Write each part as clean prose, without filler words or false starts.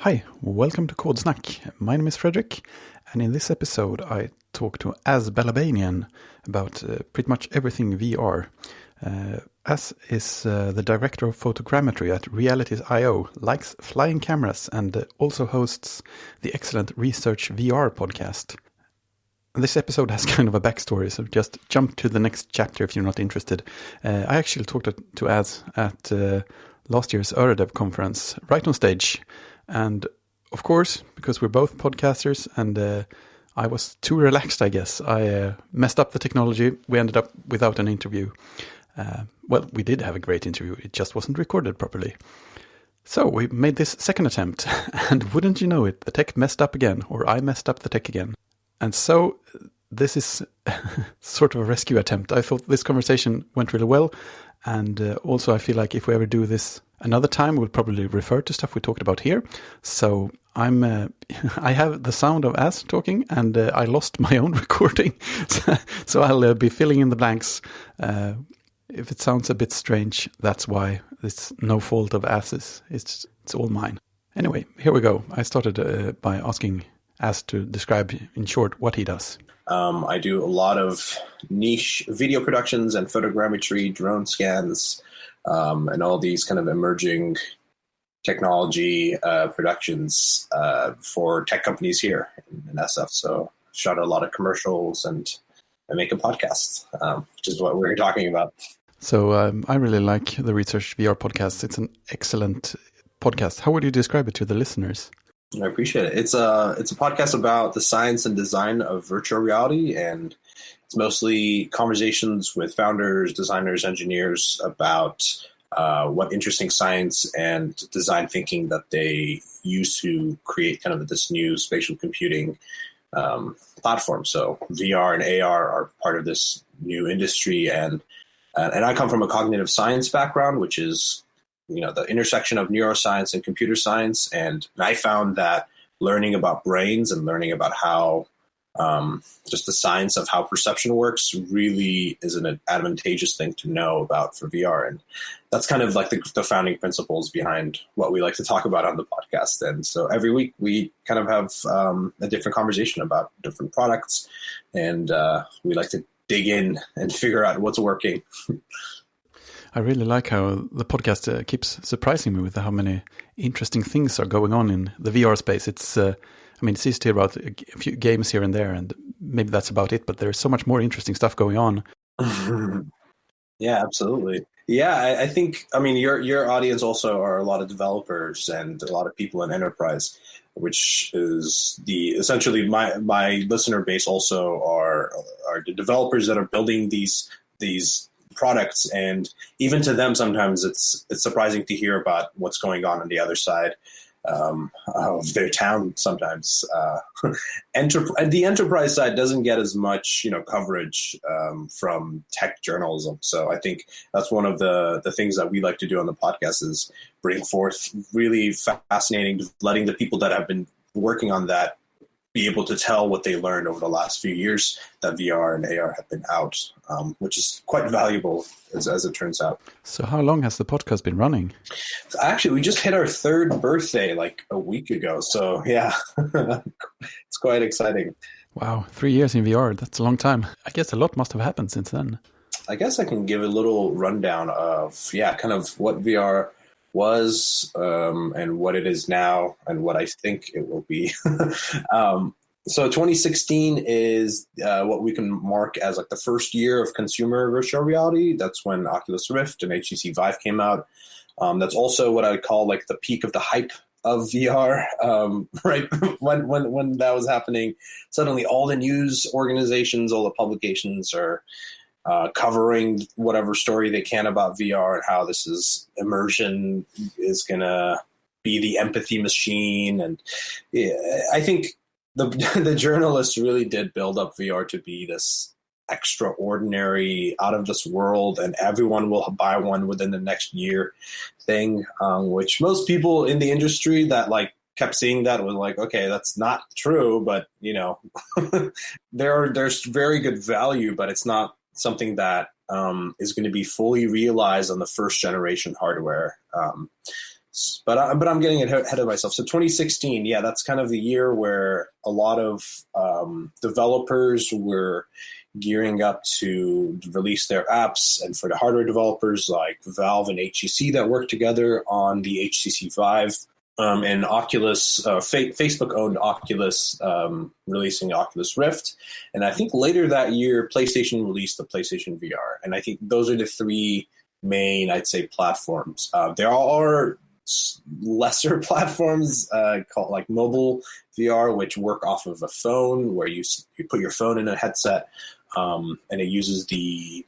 Hi, welcome to Kodsnack. My name is Fredrik, and in this episode I talk to Az Balabanian about pretty much everything VR. Az is the director of photogrammetry at Realities.io, likes flying cameras, and also hosts the excellent Research VR podcast. This episode has kind of a backstory, so just jump to the next chapter if you're not interested. I actually talked to Az at last year's Öredev conference, right on stage. And of course, because we're both podcasters and I was too relaxed, I guess, I messed up the technology. We ended up without an interview. Well, we did have a great interview. It just wasn't recorded properly. So we made this second attempt. And wouldn't you know it, the tech messed up again, or I messed up the tech again. And so this is sort of a rescue attempt. I thought this conversation went really well. And also I feel like if we ever do this another time, we'll probably refer to stuff we talked about here. So I have the sound of Az talking, and I lost my own recording. So I'll be filling in the blanks. If it sounds a bit strange, that's why. It's no fault of Az's. It's all mine. Anyway, here we go. I started by asking Az to describe in short what he does. I do a lot of niche video productions and photogrammetry, drone scans, and all these kind of emerging technology productions for tech companies here in SF. So shot a lot of commercials and I make a podcast, which is what we're talking about. So I really like the Research VR podcast. It's an excellent podcast. How would you describe it to the listeners? I appreciate it. It's a podcast about the science and design of virtual reality, and it's mostly conversations with founders, designers, engineers about what interesting science and design thinking that they use to create kind of this new spatial computing platform. So VR and AR are part of this new industry, and I come from a cognitive science background, which is the intersection of neuroscience and computer science. And I found that learning about brains and learning about how just the science of how perception works really is an advantageous thing to know about for VR. And that's kind of like the founding principles behind what we like to talk about on the podcast. And so every week we kind of have a different conversation about different products, and we like to dig in and figure out what's working. I really like how the podcast keeps surprising me with how many interesting things are going on in the VR space. It's it's easy to hear about a few games here and there, and maybe that's about it, but there's so much more interesting stuff going on. Yeah, absolutely. Yeah, I think, your audience also are a lot of developers and a lot of people in enterprise, which is essentially my listener base also are the developers that are building these products, and even to them sometimes it's surprising to hear about what's going on the other side of their town sometimes. The enterprise side doesn't get as much coverage from tech journalism, so I think that's one of the things that we like to do on the podcast is bring forth really fascinating, letting the people that have been working on that be able to tell what they learned over the last few years that VR and AR have been out, which is quite valuable as it turns out. So how long has the podcast been running? Actually, we just hit our third birthday like a week ago. So yeah, it's quite exciting. Wow, 3 years in VR, that's a long time. I guess a lot must have happened since then. I guess I can give a little rundown of, kind of what VR was and what it is now and what I think it will be. So 2016 is what we can mark as like the first year of consumer virtual reality. That's when Oculus Rift and HTC Vive came out. That's also what I would call like the peak of the hype of VR, right? When that was happening, suddenly all the news organizations, all the publications are covering whatever story they can about VR and how this is immersion is going to be the empathy machine. And I think the journalists really did build up VR to be this extraordinary, out of this world, and everyone will buy one within the next year thing, which most people in the industry that kept seeing that was like, okay, that's not true, but there's very good value, but it's not something that is going to be fully realized on the first generation hardware. But I'm getting ahead of myself. So 2016, yeah, that's kind of the year where a lot of developers were gearing up to release their apps, and for the hardware developers like Valve and HTC that work together on the HTC Vive, and Oculus, Facebook owned Oculus, releasing the Oculus Rift. And I think later that year, PlayStation released the PlayStation VR. And I think those are the three main, I'd say, platforms. There are lesser platforms called like mobile VR, which work off of a phone, where you put your phone in a headset, and it uses the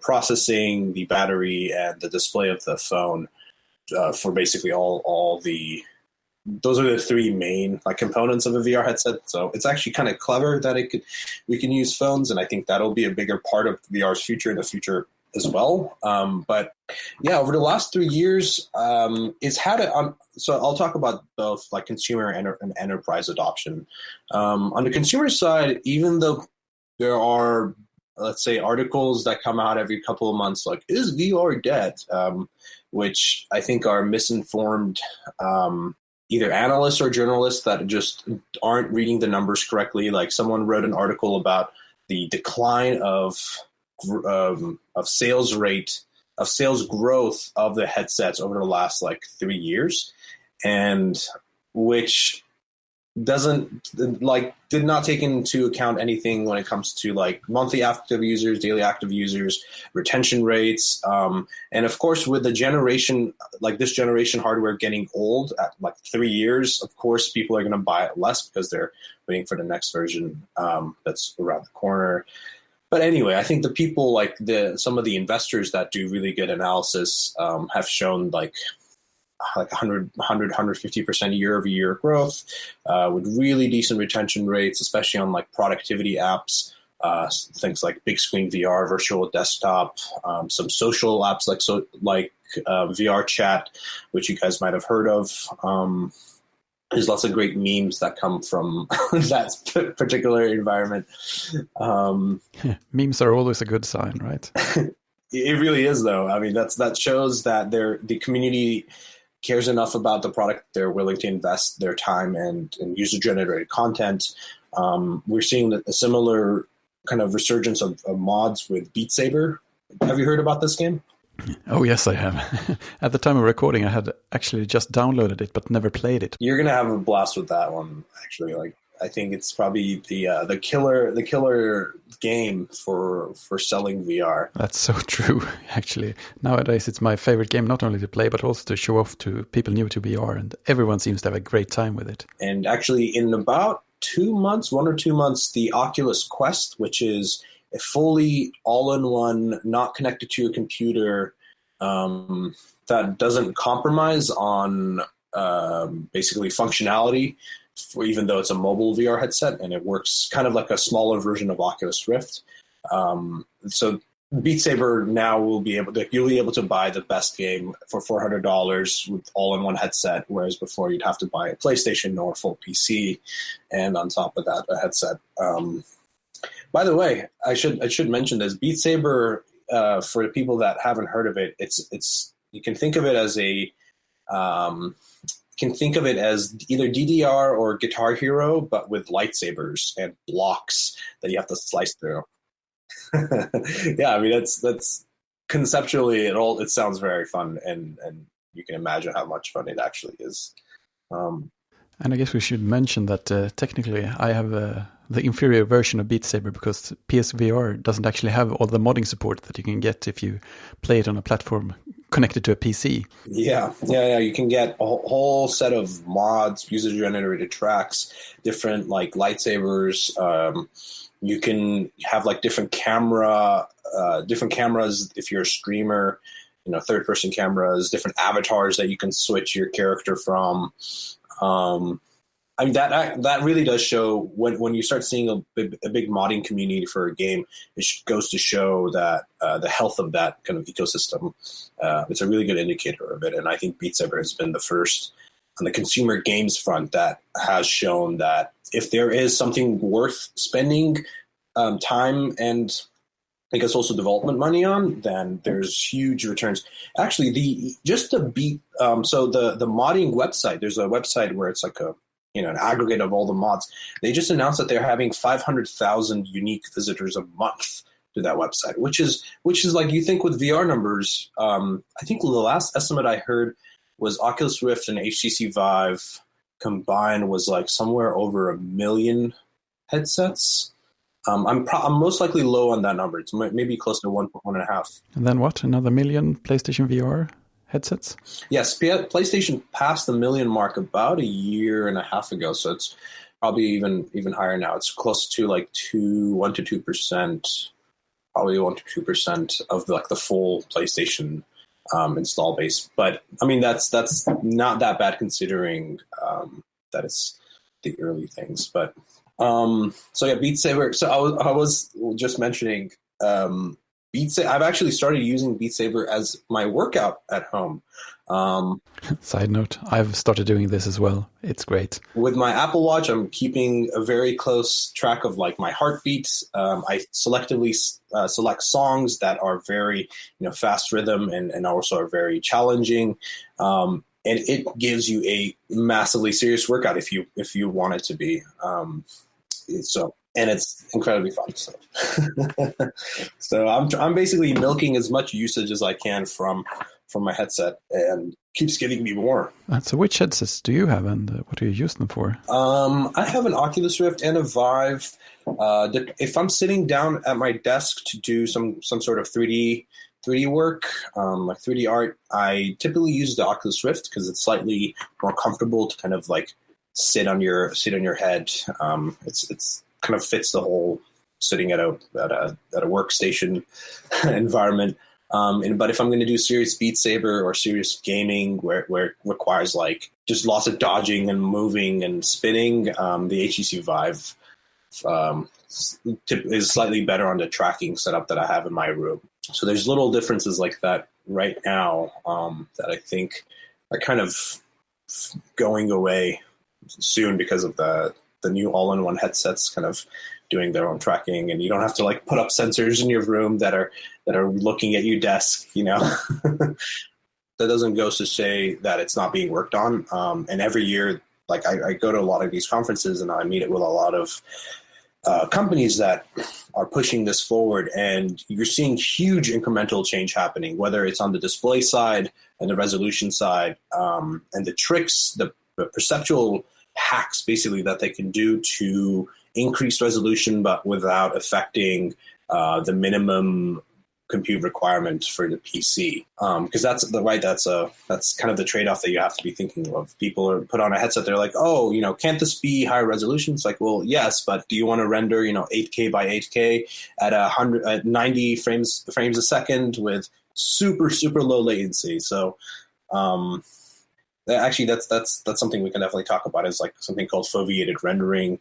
processing, the battery, and the display of the phone for basically all the. Those are the three main like components of a VR headset. So it's actually kind of clever that we can use phones, and I think that'll be a bigger part of VR's future in the future as well. But yeah, over the last 3 years, it's had it. So I'll talk about both like consumer and enterprise adoption. On the consumer side, even though there are, let's say, articles that come out every couple of months, like, is VR dead? Which I think are misinformed, either analysts or journalists that just aren't reading the numbers correctly. Like someone wrote an article about the decline of sales growth of the headsets over the last like 3 years, and which did not take into account anything when it comes to like monthly active users, daily active users, retention rates, and of course with the generation, like this generation hardware getting old at like 3 years, of course people are going to buy it less because they're waiting for the next version that's around the corner. But anyway, I think the people like some of the investors that do really good analysis have shown like 150% year-over-year growth with really decent retention rates, especially on like productivity apps, things like big screen VR, virtual desktop, some social apps like VR chat, which you guys might have heard of. There's lots of great memes that come from that particular environment. Memes are always a good sign, right? It really is, though. I mean, that shows that the community cares enough about the product, they're willing to invest their time and user-generated content. We're seeing a similar kind of resurgence of mods with Beat Saber. Have you heard about this game? Oh, yes, I have. At the time of recording, I had actually just downloaded it, but never played it. You're going to have a blast with that one, actually. Like, I think it's probably the killer game for selling VR. That's so true, actually. Nowadays, it's my favorite game, not only to play, but also to show off to people new to VR, and everyone seems to have a great time with it. And actually, in about 1 or 2 months, the Oculus Quest, which is a fully all-in-one, not connected to your computer, that doesn't compromise on basically functionality, even though it's a mobile VR headset, and it works kind of like a smaller version of Oculus Rift. So Beat Saber now you'll be able to buy the best game for $400 with all-in-one headset, whereas before you'd have to buy a PlayStation or a full PC, and on top of that, a headset. By the way, I should mention this. Beat Saber, for the people that haven't heard of it, it's you can think of it as either DDR or Guitar Hero, but with lightsabers and blocks that you have to slice through. Yeah, I mean that's conceptually it sounds very fun, and you can imagine how much fun it actually is. And I guess we should mention that technically I have the inferior version of Beat Saber because PSVR doesn't actually have all the modding support that you can get if you play it on a platform connected to a PC. Yeah. You can get a whole set of mods, user-generated tracks, different like lightsabers. You can have like different cameras if you're a streamer. Third-person cameras, different avatars that you can switch your character from. I mean that really does show when you start seeing a big modding community for a game, it goes to show that the health of that kind of ecosystem. It's a really good indicator of it, and I think Beat Saber has been the first on the consumer games front that has shown that if there is something worth spending time and I guess also development money on, then there's huge returns. Actually, the modding website, there's a website where it's like an aggregate of all the mods. They just announced that they're having 500,000 unique visitors a month to that website, which is like, you think with VR numbers, I think the last estimate I heard was Oculus Rift and HTC Vive combined was like somewhere over 1 million headsets. I'm most likely low on that number. It's maybe close to 1.5. And then what? Another 1 million PlayStation VR headsets? Yes, PlayStation passed the 1 million mark about 1.5 years ago, so it's probably even higher now. It's close to like 1 to 2%, probably 1 to 2% of the full PlayStation install base. But I mean, that's not that bad considering that it's the early things. But so yeah, Beat Saber. So I was just mentioning Beat Saber. I've actually started using Beat Saber as my workout at home. Side note, I've started doing this as well. It's great. With my Apple Watch, I'm keeping a very close track of like my heartbeat. I selectively select songs that are very fast rhythm and also are very challenging. And it gives you a massively serious workout if you want it to be. And it's incredibly fun. So I'm basically milking as much usage as I can from my headset, and keeps giving me more. So which headsets do you have, and what do you use them for? I have an Oculus Rift and a Vive. If I'm sitting down at my desk to do some sort of 3D work, like 3D art, I typically use the Oculus Rift because it's slightly more comfortable to kind of like sit on your head. It's kind of fits the whole sitting at a workstation environment. But if I'm going to do serious Beat Saber or serious gaming where it requires like just lots of dodging and moving and spinning, the HTC Vive is slightly better on the tracking setup that I have in my room. So there's little differences like that right now that I think are kind of going away soon because of the new all-in-one headsets kind of doing their own tracking, and you don't have to like put up sensors in your room that are looking at your desk. That doesn't go to say that it's not being worked on. And every year, like I go to a lot of these conferences and I meet with a lot of companies that are pushing this forward, and you're seeing huge incremental change happening, whether it's on the display side and the resolution side, and the tricks, the perceptual hacks basically that they can do to increase resolution, but without affecting the minimum compute requirement for the PC. Because that's kind of the trade-off that you have to be thinking of. People are put on a headset, they're like, oh, can't this be higher resolution? It's like, well, yes, but do you want to render 8K by 8K at 90 frames a second with super, super low latency? So actually that's something we can definitely talk about, is like something called foveated rendering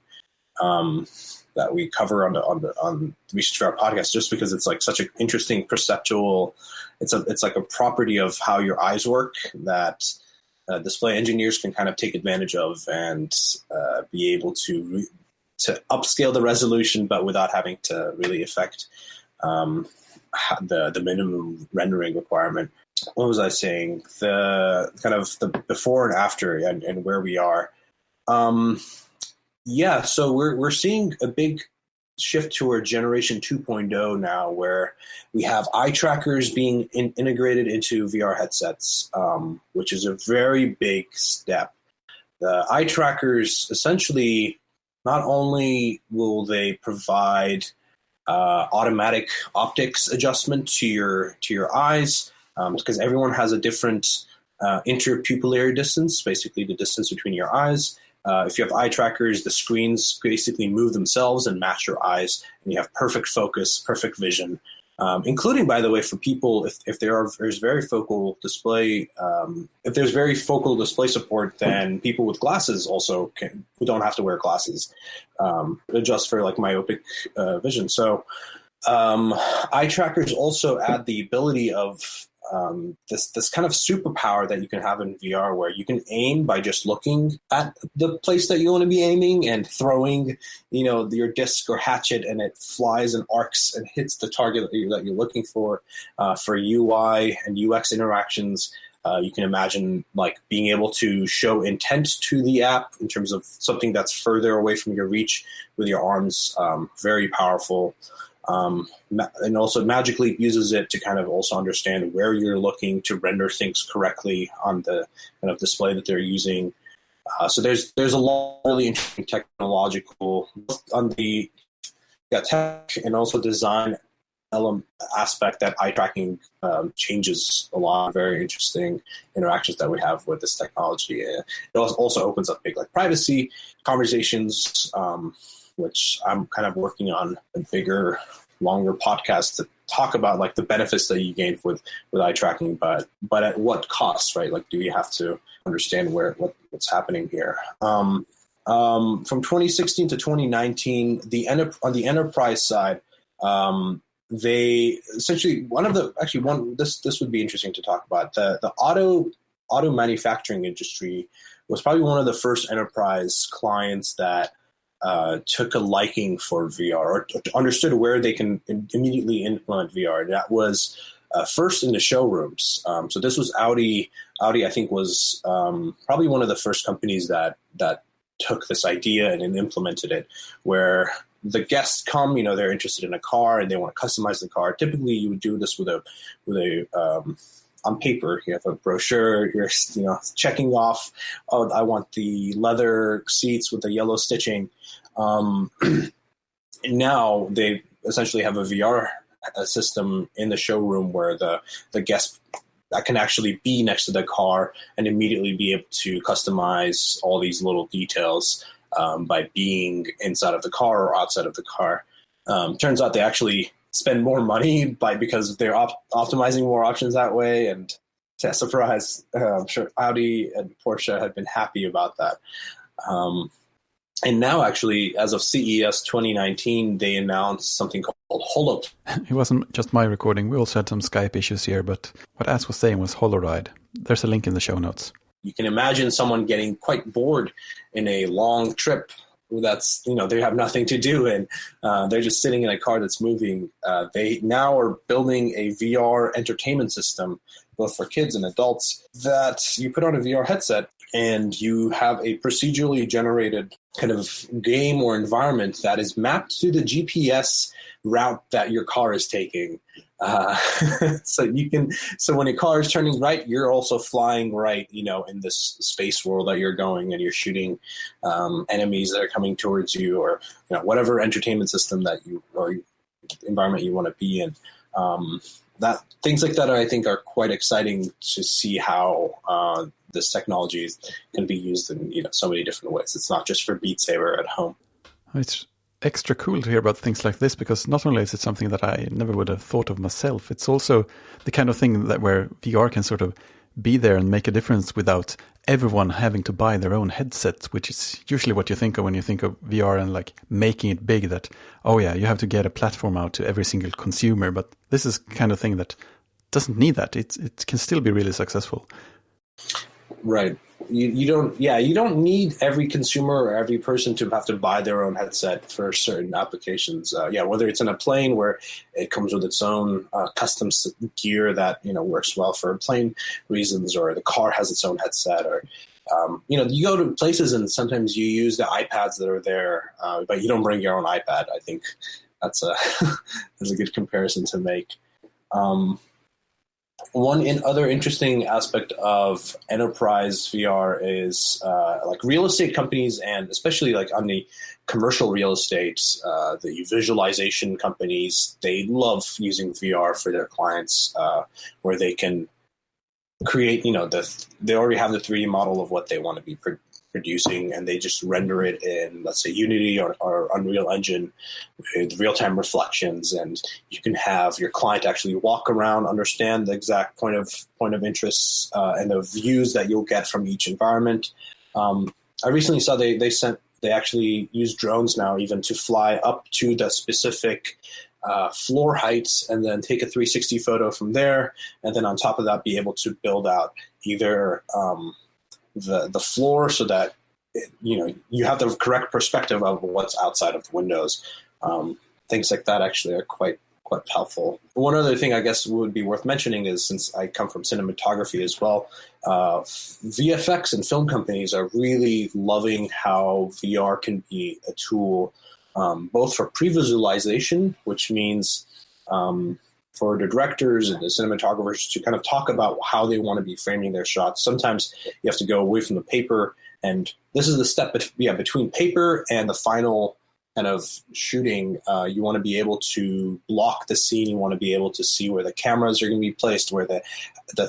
that we cover on the Research for Our podcast, just because it's like such an interesting perceptual. It's like a property of how your eyes work that display engineers can kind of take advantage of and be able to upscale the resolution, but without having to really affect the minimum rendering requirement. What was I saying? The kind of the before and after, and where we are. Yeah, so we're seeing a big shift toward Generation 2.0 now, where we have eye trackers being integrated into VR headsets, which is a very big step. The eye trackers essentially, not only will they provide automatic optics adjustment to your eyes, because everyone has a different interpupillary distance, basically the distance between your eyes. If you have eye trackers, the screens basically move themselves and match your eyes, and you have perfect focus, perfect vision, including, by the way, for people, if there's very focal display, if there's very focal display support, then people with glasses also who don't have to wear glasses, adjust for like myopic vision. So eye trackers also add the ability of this kind of superpower that you can have in VR, where you can aim by just looking at the place that you want to be aiming and throwing, your disc or hatchet, and it flies and arcs and hits the target that you're looking for. For UI and UX interactions, you can imagine like being able to show intent to the app in terms of something that's further away from your reach with your arms. Very powerful. And also Magic Leap uses it to kind of also understand where you're looking to render things correctly on the kind of display that they're using. So there's a lot of really interesting technological on the tech and also design aspect that eye tracking changes a lot of very interesting interactions that we have with this technology. It also opens up big like privacy conversations, which I'm kind of working on a bigger, longer podcast to talk about like the benefits that you gain with eye tracking, but at what cost, right? Like, do you have to understand what's happening here? From 2016 to 2019, on the enterprise side, they essentially this would be interesting to talk about. The auto manufacturing industry was probably one of the first enterprise clients that took a liking for VR or understood where they can immediately implement VR. That was first in the showrooms. So this was Audi. Audi, I think, was probably one of the first companies that took this idea and implemented it, where the guests come, they're interested in a car and they want to customize the car. Typically, you would do this with a on paper. You have a brochure. You're checking off. Oh, I want the leather seats with the yellow stitching. Now they essentially have a VR system in the showroom where the guest that can actually be next to the car and immediately be able to customize all these little details by being inside of the car or outside of the car. Turns out they actually spend more money because they're optimizing more options that way. And to surprise, I'm sure Audi and Porsche had been happy about that. And now, actually, as of CES 2019, they announced something called Holo. It wasn't just my recording. We also had some Skype issues here, but what Az was saying was HoloRide. There's a link in the show notes. You can imagine someone getting quite bored in a long trip that's, they have nothing to do and they're just sitting in a car that's moving. They now are building a VR entertainment system, both for kids and adults, that you put on a VR headset and you have a procedurally generated kind of game or environment that is mapped to the GPS route that your car is taking. So when your car is turning right, you're also flying right, in this space world that you're going, and you're shooting enemies that are coming towards you, or whatever entertainment system that or environment you want to be in. That things like that, I think, are quite exciting to see how this technology can be used in so many different ways. It's not just for Beat Saber at home. It's extra cool to hear about things like this, because not only is it something that I never would have thought of myself, it's also the kind of thing that where VR can sort of be there and make a difference without everyone having to buy their own headsets, which is usually what you think of when you think of VR and like making it big, that, oh yeah, you have to get a platform out to every single consumer. But this is kind of thing that doesn't need that. It can still be really successful. Right. You don't need every consumer or every person to have to buy their own headset for certain applications. Whether it's in a plane where it comes with its own custom gear that works well for plane reasons, or the car has its own headset, or you go to places and sometimes you use the iPads that are there, but you don't bring your own iPad. I think that's a good comparison to make. One other interesting aspect of enterprise VR is like real estate companies, and especially like on the commercial real estate, the visualization companies, they love using VR for their clients, where they can create, they already have the 3D model of what they want to be producing, and they just render it in, let's say, Unity or Unreal Engine with real-time reflections, and you can have your client actually walk around, understand the exact point of interest and the views that you'll get from each environment. I recently saw they actually use drones now even to fly up to the specific floor heights, and then take a 360 photo from there, and then on top of that, be able to build out either the floor so that you have the correct perspective of what's outside of the windows. Things like that actually are quite helpful. One other thing I guess would be worth mentioning is, since I come from cinematography as well, VFX and film companies are really loving how VR can be a tool both for pre-visualization, which means for the directors and the cinematographers to kind of talk about how they want to be framing their shots. Sometimes you have to go away from the paper, and this is the step between paper and the final kind of shooting. You want to be able to block the scene. You want to be able to see where the cameras are going to be placed, where the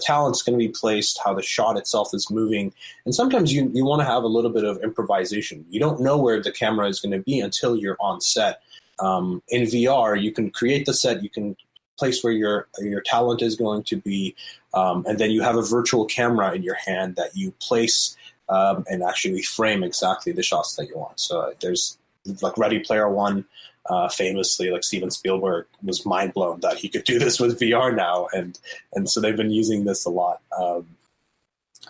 talent's going to be placed, how the shot itself is moving. And sometimes you want to have a little bit of improvisation. You don't know where the camera is going to be until you're on set. In VR, you can create the set, you can place where your talent is going to be, and then you have a virtual camera in your hand that you place and actually frame exactly the shots that you want. So there's like Ready Player One, famously, like Steven Spielberg was mind blown that he could do this with VR now, and so they've been using this a lot.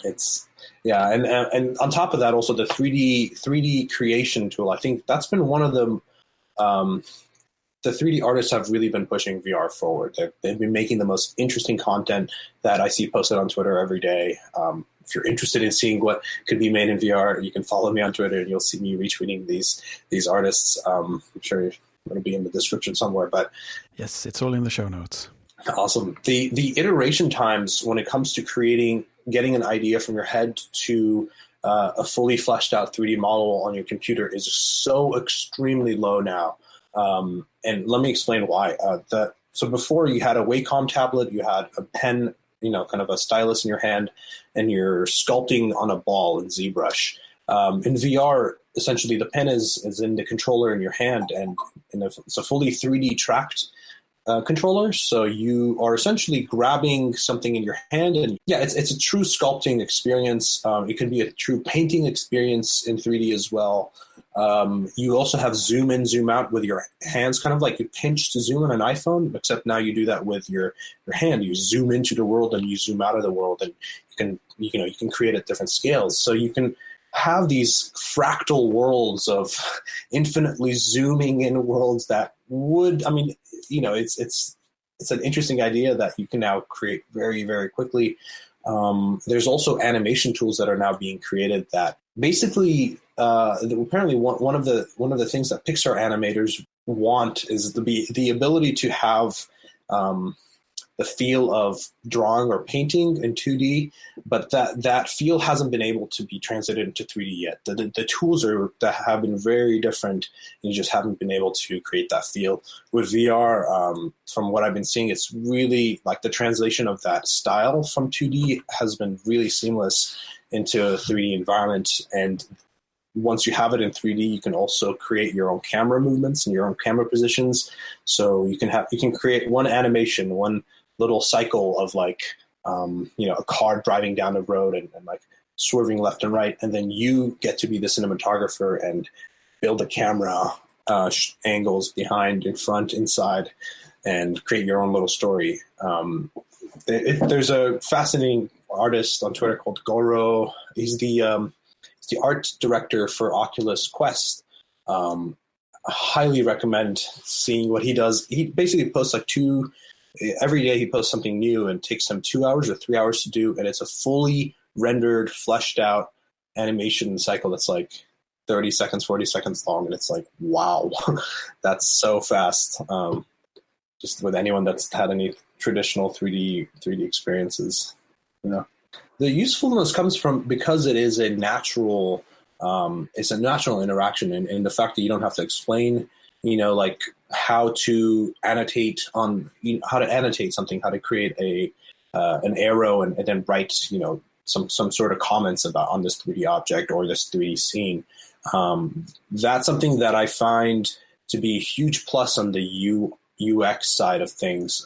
And on top of that, also the 3D creation tool. I think that's been one of the 3D artists have really been pushing VR forward. They've been making the most interesting content that I see posted on Twitter every day. If you're interested in seeing what could be made in VR, you can follow me on Twitter and you'll see me retweeting these artists. I'm sure it'll be in the description somewhere. But yes, it's all in the show notes. Awesome. The iteration times when it comes to getting an idea from your head to a fully fleshed out 3D model on your computer is so extremely low now. And let me explain why. So before, you had a Wacom tablet, you had a pen, kind of a stylus in your hand, and you're sculpting on a ball in ZBrush. In VR, essentially the pen is in the controller in your hand, and it's a fully 3D tracked controller. So you are essentially grabbing something in your hand, and it's a true sculpting experience. It can be a true painting experience in 3D as well. You also have zoom in, zoom out with your hands, kind of like you pinch to zoom on an iPhone, except now you do that with your hand. You zoom into the world and you zoom out of the world, and you can create at different scales. So you can have these fractal worlds of infinitely zooming in worlds that would, it's an interesting idea that you can now create very, very quickly. There's also animation tools that are now being created that basically, apparently one of the things that Pixar animators want is the ability to have the feel of drawing or painting in 2D, but that feel hasn't been able to be translated into 3D yet. The tools that have been very different, and you just haven't been able to create that feel. With VR, from what I've been seeing, it's really like the translation of that style from 2D has been really seamless into a 3D environment. And once you have it in 3D, you can also create your own camera movements and your own camera positions. So you can create one animation, one little cycle of like, a car driving down the road and like swerving left and right. And then you get to be the cinematographer and build a camera, angles behind, in front, inside, and create your own little story. There's a fascinating artist on Twitter called Goro. He's the art director for Oculus Quest. I highly recommend seeing what he does. He basically posts every day he posts something new, and takes him 2 hours or 3 hours to do. And it's a fully rendered, fleshed out animation cycle that's like 30 seconds, 40 seconds long. And it's like, wow, that's so fast. Just with anyone that's had any traditional 3D experiences, The usefulness comes from, because it is a natural, it's a natural interaction, and the fact that you don't have to explain, like how to annotate something, how to create an arrow and then write, some sort of comments on this 3D object or this 3D scene. That's something that I find to be a huge plus on the UX side of things.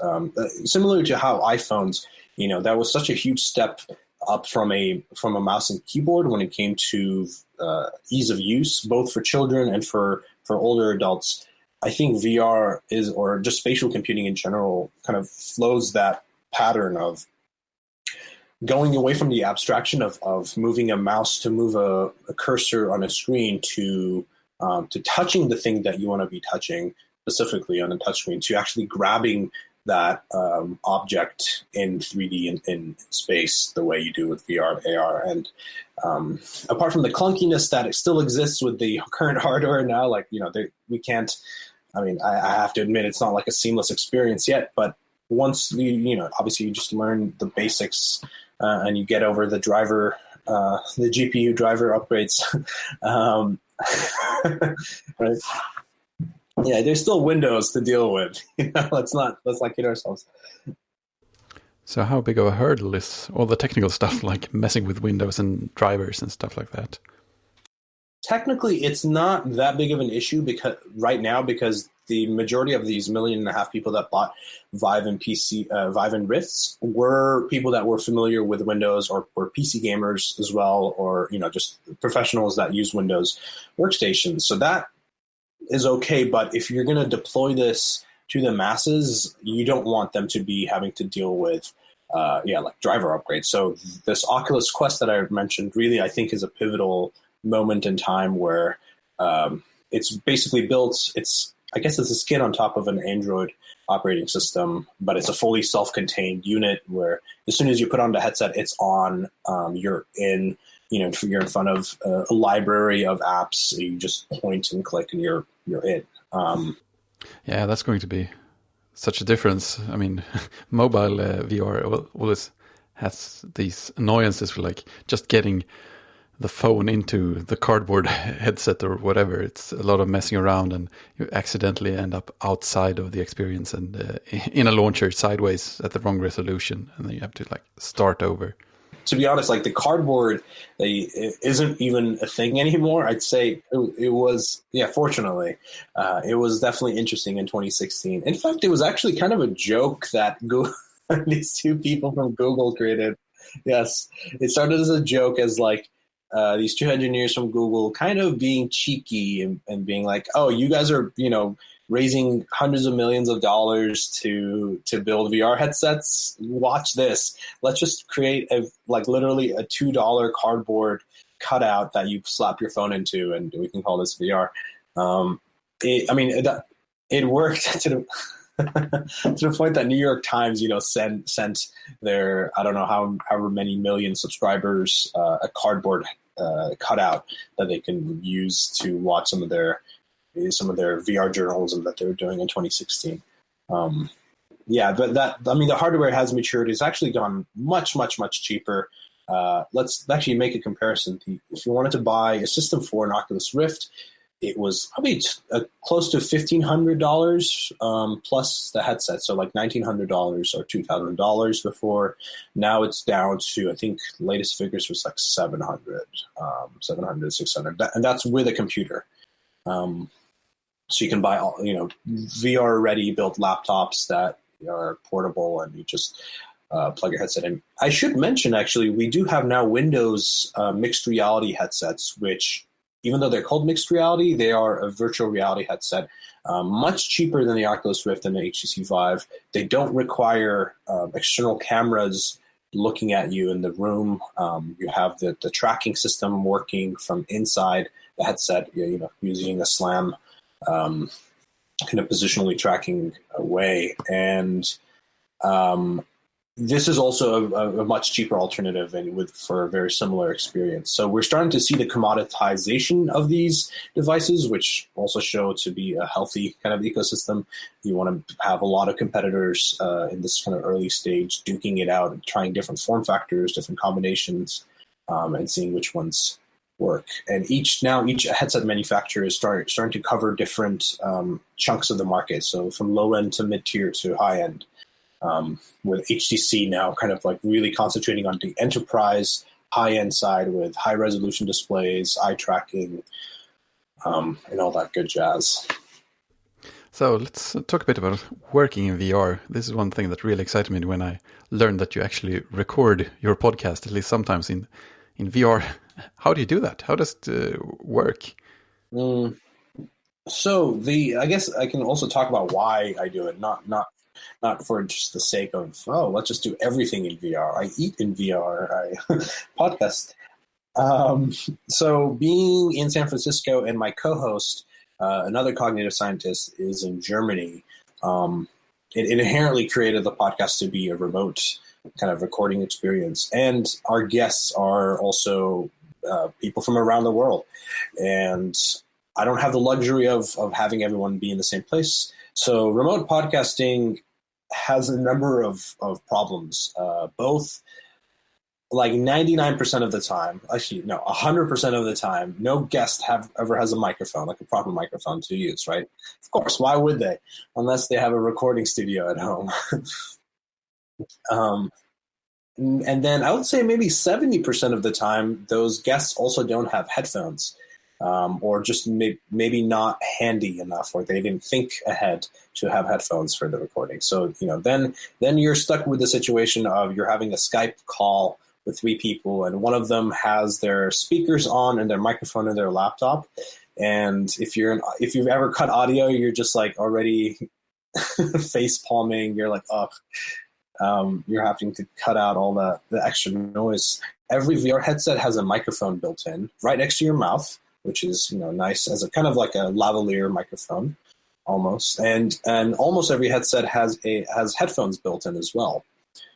Similar to how iPhones, that was such a huge step up from a mouse and keyboard when it came to ease of use, both for children and for older adults. I think VR is, or just spatial computing in general, kind of flows that pattern of going away from the abstraction of moving a mouse to move a cursor on a screen to touching the thing that you want to be touching specifically on a touchscreen, to actually grabbing that object in 3D in space the way you do with VR and AR. And apart from the clunkiness that still exists with the current hardware now, like, we can't, I have to admit it's not like a seamless experience yet, but once obviously you just learn the basics and you get over the driver, the GPU driver upgrades. Right? Yeah, there's still Windows to deal with. Let's not kid ourselves. So how big of a hurdle is all the technical stuff, like messing with Windows and drivers and stuff like that? Technically, it's not that big of an issue because the majority of these 1.5 million people that bought Vive and Rifts were people that were familiar with Windows or were PC gamers as well, or just professionals that use Windows workstations. So that is okay. But if you're going to deploy this to the masses, you don't want them to be having to deal with like driver upgrades. So this Oculus Quest that I mentioned really, I think, is a pivotal moment in time where it's basically built. I guess it's a skin on top of an Android operating system, but it's a fully self-contained unit where as soon as you put on the headset, it's on. You're in front of a library of apps. You just point and click, and you're in. Yeah, that's going to be such a difference. I mean, mobile VR always has these annoyances with like just getting the phone into the cardboard headset or whatever. It's a lot of messing around, and you accidentally end up outside of the experience and in a launcher sideways at the wrong resolution, and then you have to like start over. To be honest, like the cardboard it isn't even a thing anymore. I'd say it was, fortunately, it was definitely interesting in 2016. In fact, it was actually kind of a joke that these two people from Google created. Yes, it started as a joke, as like these two engineers from Google kind of being cheeky and being like, oh, you guys are, raising hundreds of millions of dollars to build VR headsets. Watch this. Let's just create literally a $2 cardboard cutout that you slap your phone into, and we can call this VR. It worked to the point that New York Times, sent their, I don't know however many million subscribers a cardboard cutout that they can use to watch some of their VR journalism that they were doing in 2016. But the hardware has matured. It's actually gone much, much, much cheaper. Let's actually make a comparison. If you wanted to buy a system for an Oculus Rift, it was probably close to $1,500 plus the headset. So like $1,900 or $2,000 before. Now it's down to, I think, latest figures was like 700, 600. And that's with a computer. So you can buy VR ready built laptops that are portable, and you just plug your headset in. I should mention, actually, we do have now Windows mixed reality headsets, which, even though they're called mixed reality, they are a virtual reality headset, much cheaper than the Oculus Rift and the HTC Vive. They don't require external cameras looking at you in the room. You have the tracking system working from inside the headset, using a SLAM kind of positionally tracking way. And this is also a much cheaper alternative and for a very similar experience. So we're starting to see the commoditization of these devices, which also show to be a healthy kind of ecosystem. You want to have a lot of competitors in this kind of early stage, duking it out and trying different form factors, different combinations, and seeing which ones work. And each headset manufacturer is starting to cover different chunks of the market. So from low end to mid tier to high end. With HTC now kind of like really concentrating on the enterprise high-end side with high-resolution displays, eye tracking, and all that good jazz. So let's talk a bit about working in VR. This is one thing that really excited me when I learned that you actually record your podcast, at least sometimes in VR. How do you do that? How does it work? So I guess I can also talk about why I do it, not for just the sake of, oh, let's just do everything in VR. I eat in VR. I podcast. Um, so being in San Francisco and my co-host, another cognitive scientist, is in Germany, it inherently created the podcast to be a remote kind of recording experience. And our guests are also people from around the world. And I don't have the luxury of having everyone be in the same place. So remote podcasting has a number of problems, both like 99% of the time, actually, no, 100% of the time, no guest ever has a microphone, like a proper microphone to use, right? Of course, why would they? Unless they have a recording studio at home. And then I would say maybe 70% of the time, those guests also don't have headphones, or just maybe not handy enough, or they didn't think ahead to have headphones for the recording. So, then you're stuck with the situation of you're having a Skype call with three people, and one of them has their speakers on and their microphone in their laptop. And if you've ever cut audio, you're just like already face palming. You're like, oh, you're having to cut out all the extra noise. Every VR headset has a microphone built in right next to your mouth, which is nice as a kind of like a lavalier microphone almost. And almost every headset has headphones built in as well.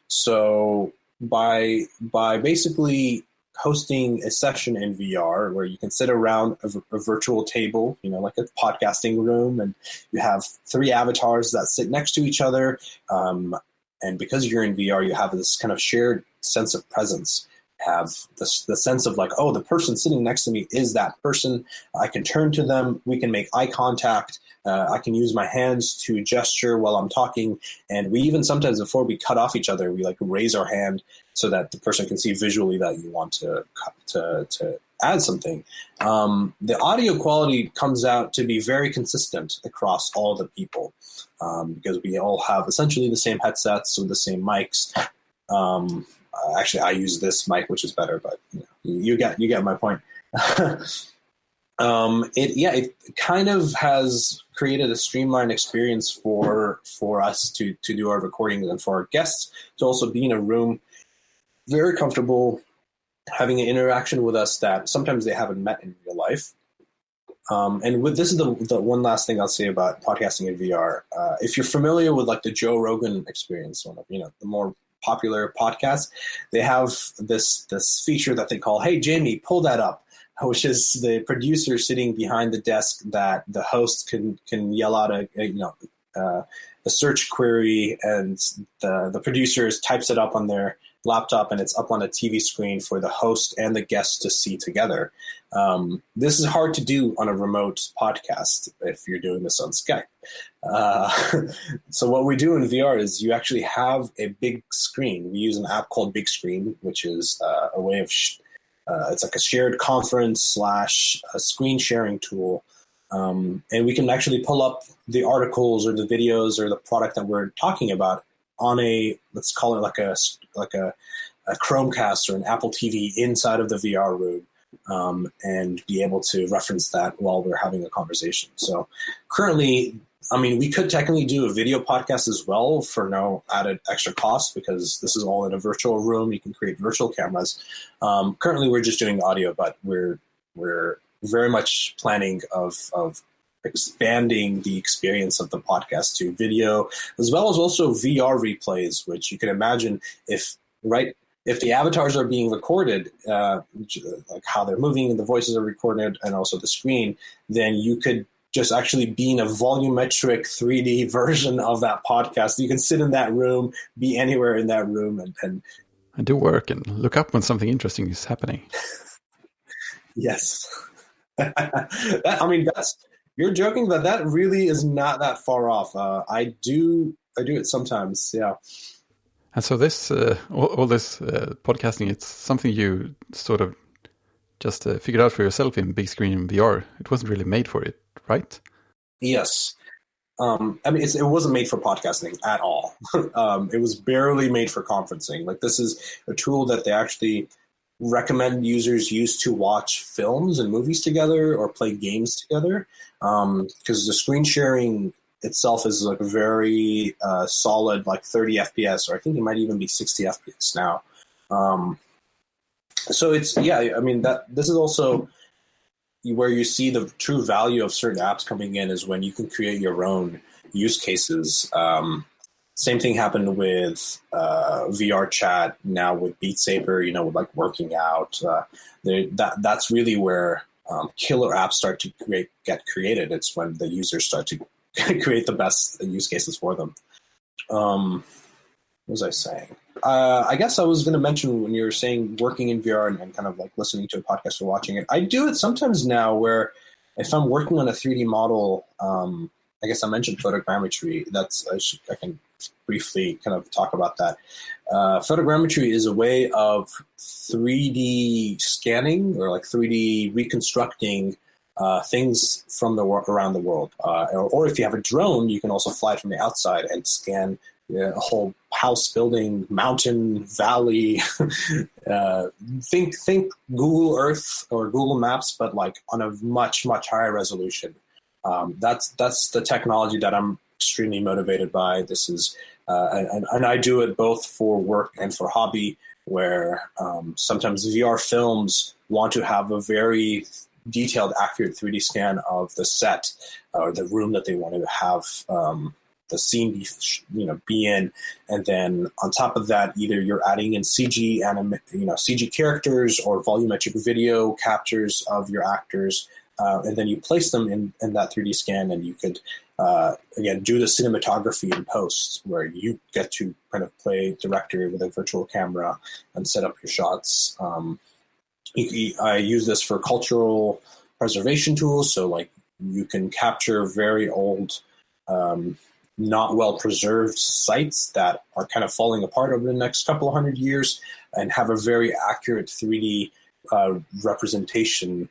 So by basically hosting a session in VR where you can sit around a virtual table, like a podcasting room, and you have three avatars that sit next to each other. And because you're in VR, you have this kind of shared sense of presence. Have the sense of like, oh, the person sitting next to me is that person. I can turn to them. We can make eye contact. I can use my hands to gesture while I'm talking. And we even sometimes, before we cut off each other, we like raise our hand so that the person can see visually that you want to add something. The audio quality comes out to be very consistent across all the people, because we all have essentially the same headsets with the same mics. Actually, I use this mic, which is better, but you get my point. It kind of has created a streamlined experience for us to do our recordings, and for our guests to also be in a room very comfortable, having an interaction with us that sometimes they haven't met in real life. This is the one last thing I'll say about podcasting in VR. If you're familiar with like the Joe Rogan experience, one of the more popular podcasts, they have this feature that they call, "Hey Jamie, pull that up," which is the producer sitting behind the desk that the host can yell out a search query, and the producers types it up on their laptop, and it's up on a TV screen for the host and the guest to see together. This is hard to do on a remote podcast if you're doing this on Skype. So what we do in VR is you actually have a big screen. We use an app called Big Screen, which is a way of it's like a shared conference / a screen sharing tool. And we can actually pull up the articles or the videos or the product that we're talking about on let's call it like a Chromecast or an Apple TV inside of the VR room, and be able to reference that while we're having a conversation. So currently, we could technically do a video podcast as well for no added extra cost, because this is all in a virtual room. You can create virtual cameras. Currently, we're just doing audio, but we're very much planning of expanding the experience of the podcast to video, as well as also VR replays, which you can imagine if the avatars are being recorded, like how they're moving and the voices are recorded, and also the screen, then you could just actually be in a volumetric 3D version of that podcast. You can sit in that room, be anywhere in that room, and do work and look up when something interesting is happening. Yes. You're joking, but that really is not that far off. I do it sometimes, yeah. And so this, all this podcasting, it's something you sort of just figured out for yourself in big screen VR. It wasn't really made for it, right? Yes. It wasn't made for podcasting at all. It was barely made for conferencing. Like, this is a tool that they actually recommend users use to watch films and movies together or play games together, because the screen sharing itself is like a very solid, like 30 FPS, or I think it might even be 60 FPS now. So it's, I mean, that this is also where you see the true value of certain apps coming in, is when you can create your own use cases. Same thing happened with VR chat now with Beat Saber, with like working out. That's really where killer apps start to get created. It's when the users start to create the best use cases for them. What was I saying? I guess I was going to mention when you were saying working in VR and kind of like listening to a podcast or watching it. I do it sometimes now where if I'm working on a 3D model, I guess I mentioned photogrammetry. I can briefly kind of talk about that. Photogrammetry is a way of 3D scanning or like 3D reconstructing things from around the world. Or if you have a drone, you can also fly it from the outside and scan a whole house, building, mountain, valley. Think Google Earth or Google Maps, but like on a much, much higher resolution. That's the technology that I'm extremely motivated by. This is, and I do it both for work and for hobby, where sometimes VR films want to have a very detailed, accurate 3D scan of the set or the room that they want to have the scene be in, and then on top of that, either you're adding in CG characters or volumetric video captures of your actors, and then you place them in that 3D scan, and you could again do the cinematography in post, where you get to kind of play director with a virtual camera and set up your shots. I use this for cultural preservation tools, so like you can capture very old, not well preserved sites that are kind of falling apart over the next couple of 100 years, and have a very accurate 3D representation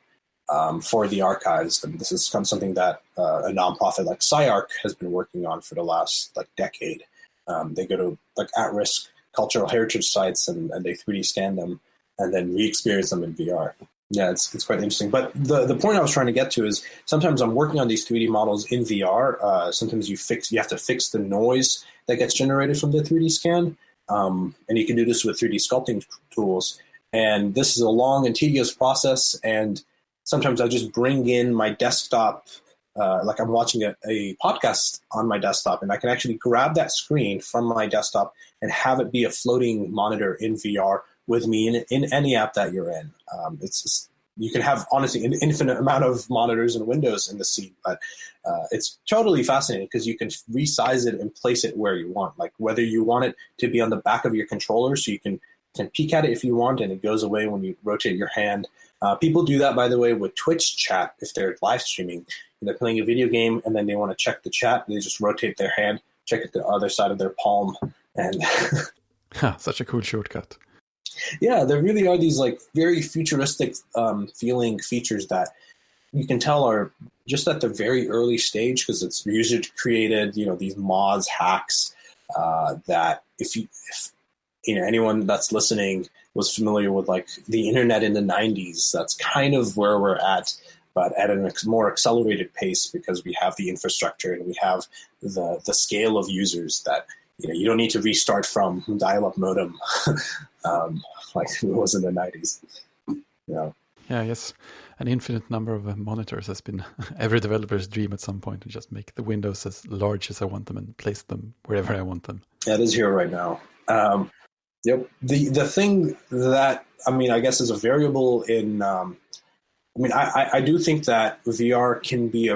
for the archives. And this is something that a nonprofit like SciArc has been working on for the last decade. They go to at-risk cultural heritage sites and they 3D scan them and then re-experience them in VR. Yeah, it's quite interesting. But the point I was trying to get to is sometimes I'm working on these 3D models in VR. Sometimes you have to fix the noise that gets generated from the 3D scan. And you can do this with 3D sculpting tools. And this is a long and tedious process. And sometimes I just bring in my desktop, like I'm watching a podcast on my desktop, and I can actually grab that screen from my desktop and have it be a floating monitor in VR with me in any app that you're in. You can have, honestly, an infinite amount of monitors and windows in the scene, but it's totally fascinating because you can resize it and place it where you want, like whether you want it to be on the back of your controller so you can peek at it if you want, and it goes away when you rotate your hand. People do that, by the way, with Twitch chat if they're live streaming. They're playing a video game and then they want to check the chat. They just rotate their hand, check it the other side of their palm, and such a cool shortcut. Yeah, there really are these very futuristic feeling features that you can tell are just at the very early stage because it's user created. These mods, hacks that if anyone that's listening was familiar with the internet in the 90s, that's kind of where we're at, but at a more accelerated pace because we have the infrastructure and we have the scale of users that you don't need to restart from dial-up modem like it was in the 90s. Yeah, yes. An infinite number of monitors has been every developer's dream at some point, to just make the windows as large as I want them and place them wherever I want them. That is here right now. Yep. The thing that, I guess is a variable in, I do think that VR can be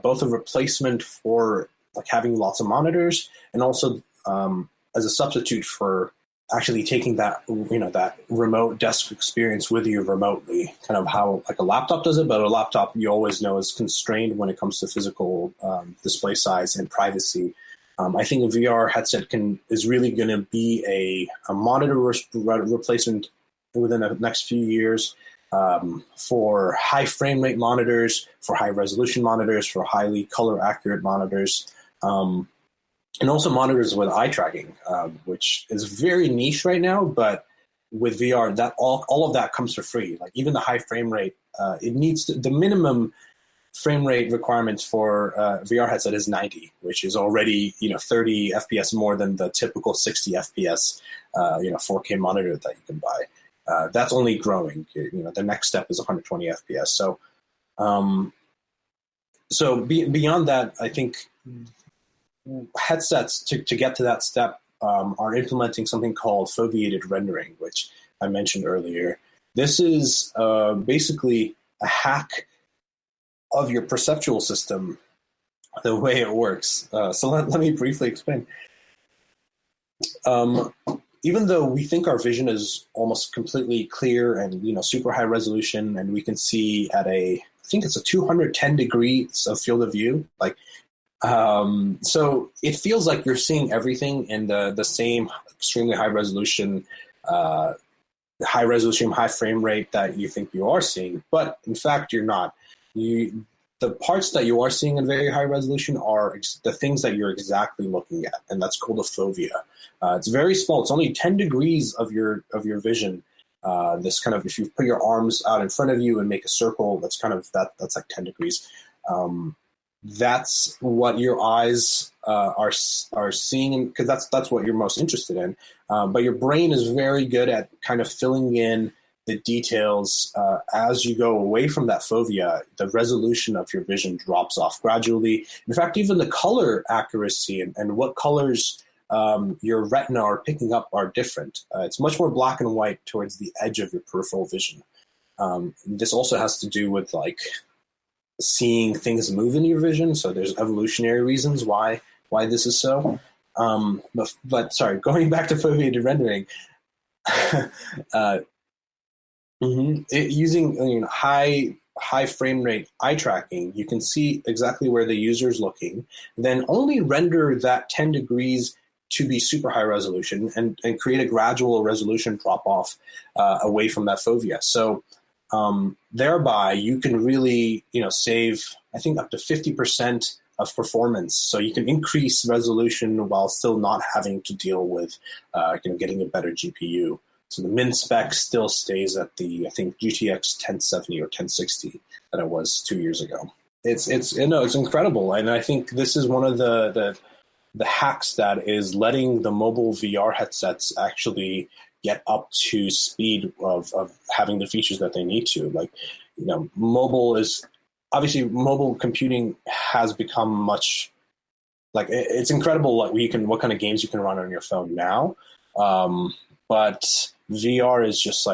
both a replacement for having lots of monitors and also as a substitute for actually taking that, that remote desk experience with you remotely, kind of how a laptop does it, but a laptop you always know is constrained when it comes to physical display size and privacy. I think a VR headset is really going to be a monitor replacement within the next few years for high frame rate monitors, for high resolution monitors, for highly color accurate monitors, and also monitors with eye tracking, which is very niche right now, but with VR, that all of that comes for free. Like even the high frame rate, it needs the minimum frame rate requirements for VR headset is 90, which is already 30 FPS more than the typical 60 FPS 4K monitor that you can buy. That's only growing. The next step is 120 FPS. So beyond that, I think headsets to get to that step are implementing something called foveated rendering, which I mentioned earlier. This is basically a hack of your perceptual system, the way it works. So let me briefly explain. Even though we think our vision is almost completely clear and super high resolution, and we can see at I think it's a 210 degrees of field of view, so it feels like you're seeing everything in the same extremely high resolution, high frame rate that you think you are seeing, but in fact you're not. The parts that you are seeing in very high resolution are the things that you're exactly looking at, and that's called a fovea. It's very small. It's only 10 degrees of your vision. This kind of, if you put your arms out in front of you and make a circle, that's kind of that's like 10 degrees. That's what your eyes are seeing, because that's what you're most interested in. But your brain is very good at kind of filling in the details. As you go away from that fovea, the resolution of your vision drops off gradually. In fact, even the color accuracy and what colors your retina are picking up are different. It's much more black and white towards the edge of your peripheral vision. This also has to do with seeing things move in your vision. So there's evolutionary reasons why this is so. But sorry, going back to foveated rendering, using high frame rate eye tracking, you can see exactly where the user is looking, then only render that 10 degrees to be super high resolution and create a gradual resolution drop off away from that fovea. So thereby you can really save, I think, up to 50% of performance. So you can increase resolution while still not having to deal with getting a better GPU. So the min spec still stays at the, I think, GTX 1070 or 1060 that it was 2 years ago. It's incredible, and I think this is one of the hacks that is letting the mobile VR headsets actually get up to speed of having the features that they need to. Mobile computing has become much it's incredible what kind of games you can run on your phone now. But VR is just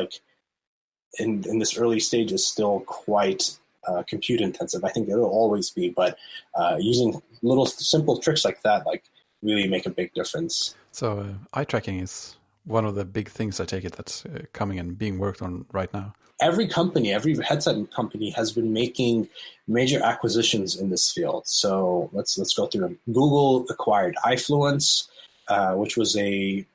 in this early stage is still quite compute intensive. I think it'll always be, but using little simple tricks like that really make a big difference. So eye tracking is one of the big things, I take it, that's coming and being worked on right now. Every headset company has been making major acquisitions in this field. So let's go through them. Google acquired iFluence, which was a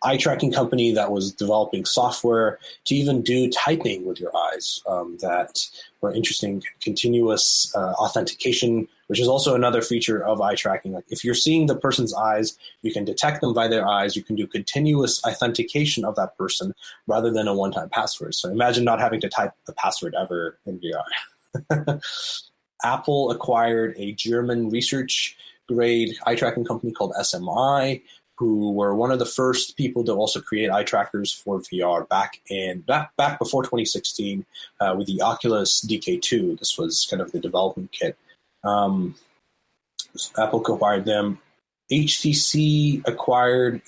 eye tracking company that was developing software to even do typing with your eyes that were interesting. Continuous authentication, which is also another feature of eye tracking. If you're seeing the person's eyes, you can detect them by their eyes. You can do continuous authentication of that person rather than a one-time password. So imagine not having to type the password ever in VR. Apple acquired a German research grade eye tracking company called SMI, who were one of the first people to also create eye trackers for VR back before 2016 with the Oculus DK2. This was kind of the development kit. Apple acquired them. HTC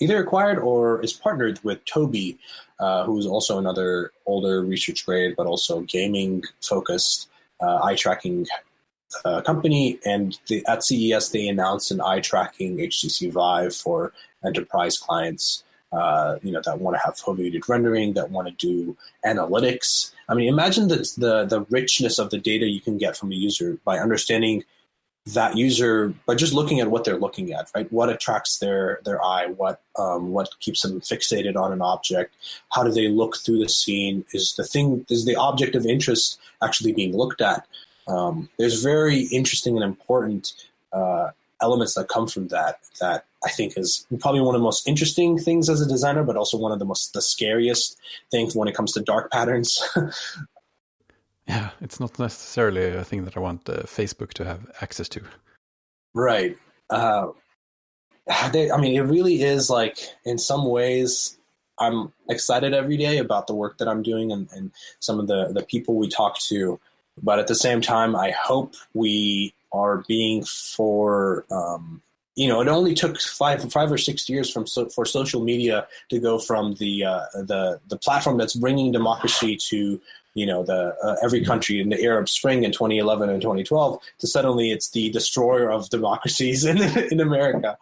either acquired or is partnered with Tobii, who is also another older research grade but also gaming focused eye tracking company, and at CES they announced an eye tracking HTC Vive for enterprise clients that want to have foveated rendering, that want to do analytics. I mean, imagine the richness of the data you can get from a user by understanding that user by just looking at what they're looking at, right? What attracts their eye? What keeps them fixated on an object? How do they look through the scene? Is the object of interest actually being looked at? There's very interesting and important elements that come from that I think is probably one of the most interesting things as a designer, but also one of the scariest things when it comes to dark patterns. Yeah, it's not necessarily a thing that I want Facebook to have access to. Right. It really is like, in some ways, I'm excited every day about the work that I'm doing and some of the people we talk to. But at the same time, I hope we are being it only took five or 6 years for social media to go from the platform that's bringing democracy to every country in the Arab Spring in 2011 and 2012 to suddenly it's the destroyer of democracies in America.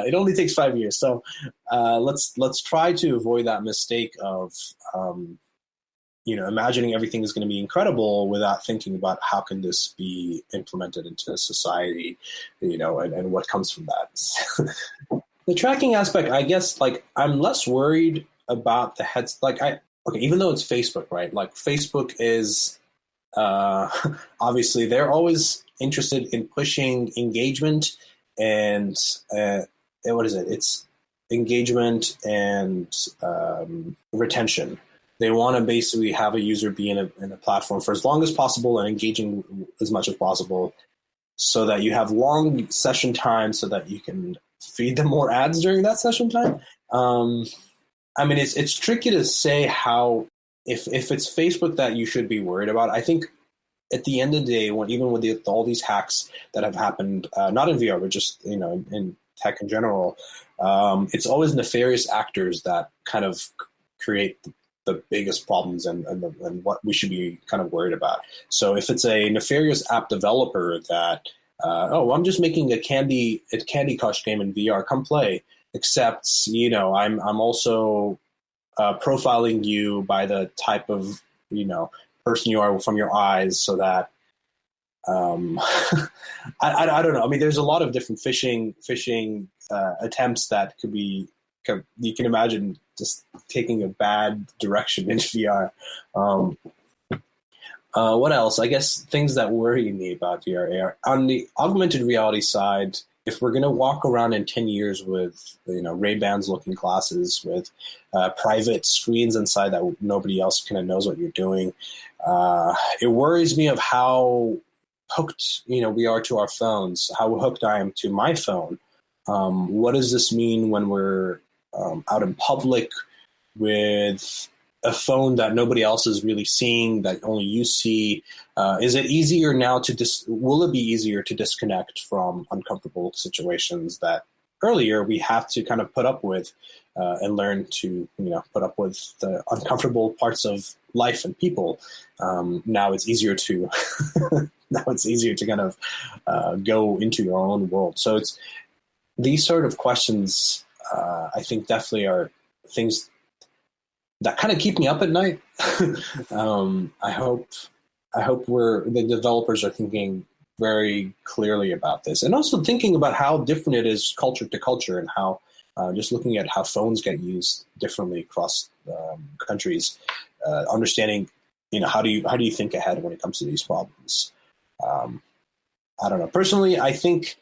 It only takes 5 years, so let's try to avoid that mistake of imagining everything is going to be incredible without thinking about how can this be implemented into society, and what comes from that. The tracking aspect, I guess, like, I'm less worried about the heads. Even though it's Facebook, right? Like, Facebook is obviously they're always interested in pushing engagement and what is it? It's engagement and retention. They want to basically have a user be in a platform for as long as possible and engaging as much as possible, so that you have long session time, so that you can feed them more ads during that session time. It's tricky to say how, if it's Facebook that you should be worried about. I think at the end of the day, even with all these hacks that have happened, not in VR, but just in tech in general, it's always nefarious actors that kind of create the biggest problems and what we should be kind of worried about. So if it's a nefarious app developer that, I'm just making a Candy Crush game in VR, come play. Except, I'm also profiling you by the type of, person you are from your eyes, so that I don't know. I mean, there's a lot of different phishing attempts that could be. You can imagine just taking a bad direction in VR. What else? I guess things that worry me about VR are on the augmented reality side. If we're going to walk around in 10 years with, Ray-Bans looking glasses with private screens inside that nobody else kind of knows what you're doing, it worries me of how hooked, we are to our phones, how hooked I am to my phone. What does this mean when we're out in public with a phone that nobody else is really seeing, that only you see? Is it easier now will it be easier to disconnect from uncomfortable situations that earlier we have to kind of put up with and learn to, put up with the uncomfortable parts of life and people? Now it's easier to kind of go into your own world. So it's these sort of questions, I think definitely are things that kind of keep me up at night. I hope the developers are thinking very clearly about this, and also thinking about how different it is culture to culture, and how just looking at how phones get used differently across countries, understanding, how do you think ahead when it comes to these problems? I don't know. Personally, I think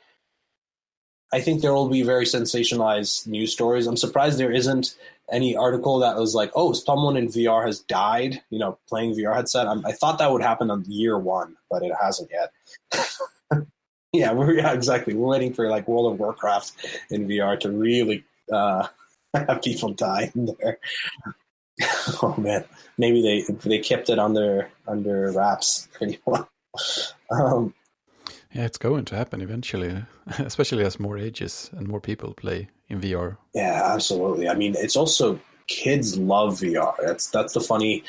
there will be very sensationalized news stories. I'm surprised there isn't any article that was like, oh, someone in VR has died, playing VR headset. I thought that would happen on year one, but it hasn't yet. Yeah, exactly. We're waiting for like World of Warcraft in VR to really have people die in there. Oh man, maybe they kept it under wraps pretty well. Yeah, it's going to happen eventually, especially as more ages and more people play in VR. Yeah, absolutely. I mean, it's also kids love VR. That's the funny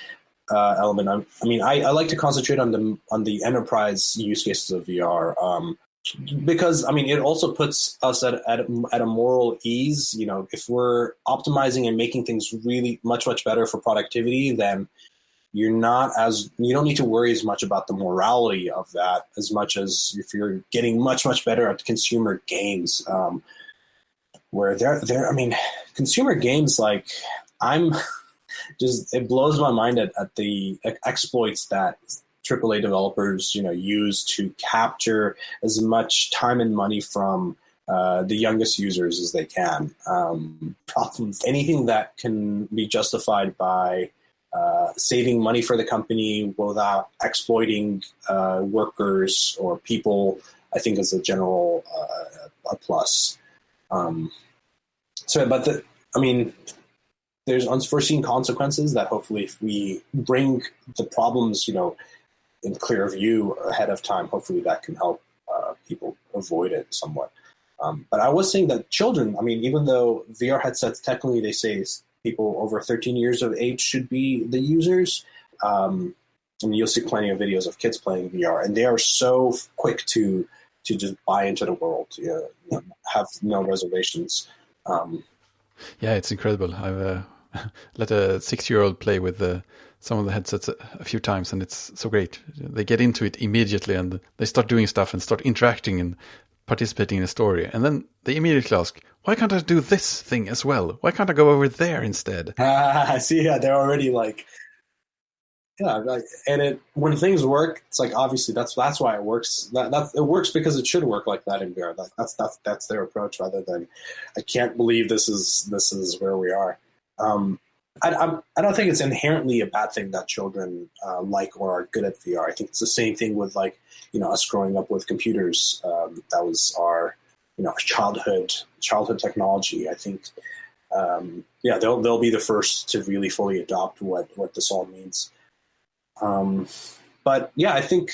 element. I like to concentrate on the enterprise use cases of VR because it also puts us at a moral ease. If we're optimizing and making things really much better for productivity, then you don't need to worry as much about the morality of that as much as if you're getting much better at consumer games, where consumer games, like, it blows my mind at the exploits that AAA developers, use to capture as much time and money from the youngest users as they can. Problems, anything that can be justified by saving money for the company without exploiting workers or people, I think is a general a plus. There's unforeseen consequences that hopefully if we bring the problems, in clear view ahead of time, hopefully that can help people avoid it somewhat. But I was saying that children, even though VR headsets, technically they say people over 13 years of age should be the users. You'll see plenty of videos of kids playing VR, and they are so quick to just buy into the world, have no reservations. Yeah, it's incredible. I've let a 6-year-old play with some of the headsets a few times, and it's so great. They get into it immediately, and they start doing stuff and start interacting and participating in a story. And then they immediately ask, why can't I do this thing as well? Why can't I go over there instead? See, yeah, they're already like, when things work, it's like, obviously that's why it works. It works because it should work like that in VR. That's their approach, rather than, I can't believe this is where we are. I don't think it's inherently a bad thing that children like or are good at VR. I think it's the same thing with us growing up with computers. That was our childhood technology. I think they'll be the first to really fully adopt what this all means. But yeah, I think,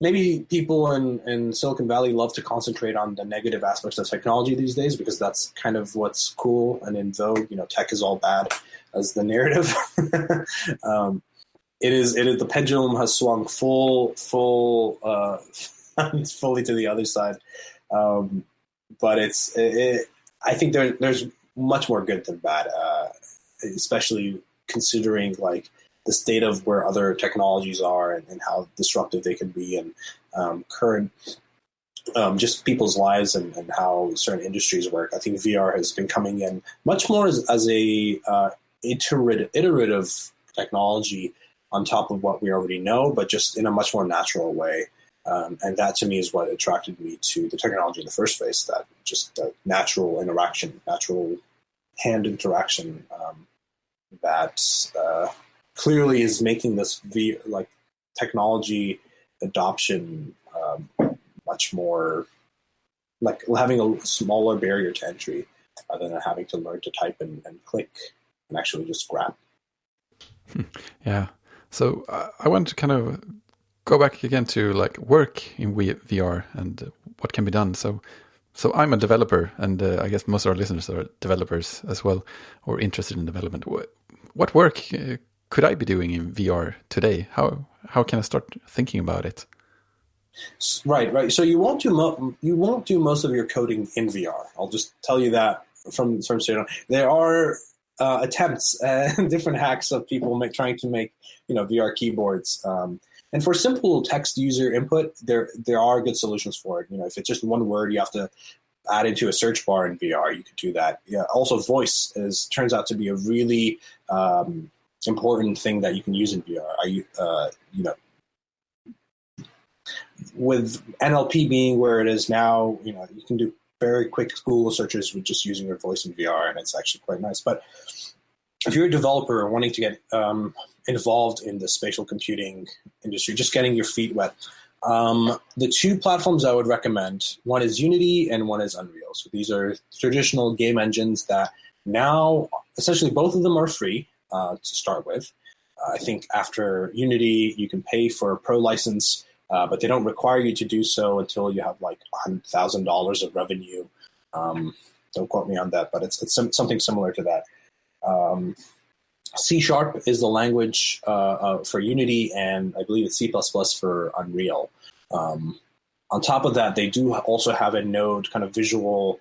maybe people in Silicon Valley love to concentrate on the negative aspects of technology these days, because that's kind of what's cool and in vogue. Tech is all bad as the narrative. It is the pendulum has swung fully to the other side. But I think there's much more good than bad, especially considering the state of where other technologies are and how disruptive they can be, and current just people's lives and how certain industries work. I think VR has been coming in much more as a iterative technology on top of what we already know, but just in a much more natural way. And that to me is what attracted me to the technology in the first place, that just natural interaction, natural hand interaction, that clearly is making this technology adoption much more having a smaller barrier to entry, rather than having to learn to type and click and actually just grab. Yeah. So I want to kind of go back again to work in VR and what can be done. So I'm a developer, and I guess most of our listeners are developers as well, or interested in development. What work could I be doing in VR today? How can I start thinking about it? Right. So you won't do most of your coding in VR. I'll just tell you that from straight on. There are attempts and different hacks of people trying to make VR keyboards. And for simple text user input, there are good solutions for it. If it's just one word you have to add into a search bar in VR, you could do that. Yeah. Also, voice turns out to be a really important thing that you can use in VR. With NLP being where it is now, you can do very quick Google searches with just using your voice in VR, and it's actually quite nice. But if you're a developer wanting to get involved in the spatial computing industry, just getting your feet wet, the two platforms I would recommend, one is Unity and one is Unreal. So these are traditional game engines that now essentially both of them are free to start with. I think after Unity, you can pay for a pro license, but they don't require you to do so until you have $100,000 of revenue. Don't quote me on that, but it's something similar to that. C# is the language for Unity, and I believe it's C++ for Unreal. On top of that, they do also have a node kind of visual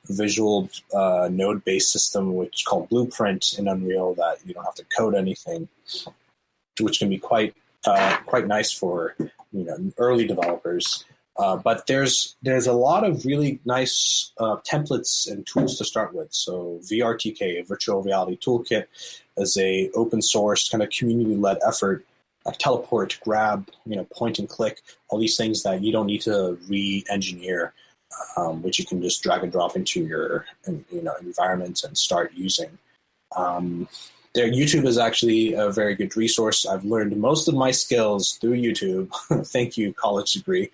node-based system, which is called Blueprint in Unreal, that you don't have to code anything, which can be quite nice for early developers. But there's a lot of really nice templates and tools to start with. So VRTK, a virtual reality toolkit, is a open source kind of community-led effort like teleport, grab, point and click, all these things that you don't need to re-engineer, which you can just drag and drop into your environment and start using. YouTube is actually a very good resource. I've learned most of my skills through YouTube. Thank you, college degree.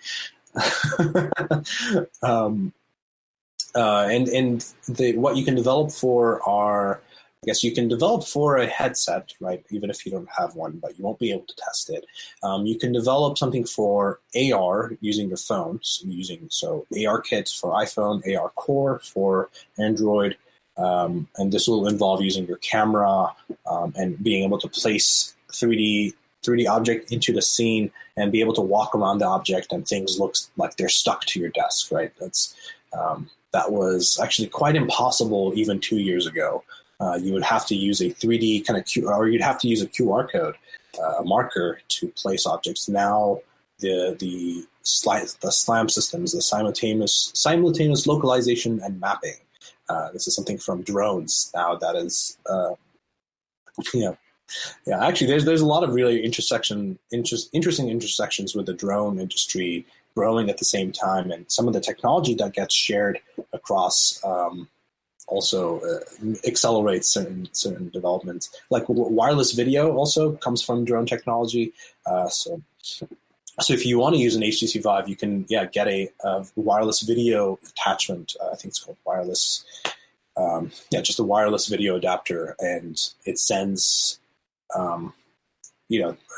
What you can develop for are, I guess you can develop for a headset, right? Even if you don't have one, but you won't be able to test it. You can develop something for AR using your phones, so AR Kit for iPhone, AR Core for Android, and this will involve using your camera and being able to place 3D object into the scene and be able to walk around the object and things look like they're stuck to your desk, right? That was actually quite impossible even 2 years ago. You would have to use a 3D kind of or you'd have to use a QR code, a marker to place objects. Now the SLAM systems, the simultaneous localization and mapping. This is something from drones now that is, actually there's a lot of really interesting intersections with the drone industry growing at the same time, and some of the technology that gets shared across also accelerates certain developments. Like wireless video also comes from drone technology. So if you want to use an HTC Vive, you can get a wireless video attachment. I think it's called wireless. Just a wireless video adapter, and it sends.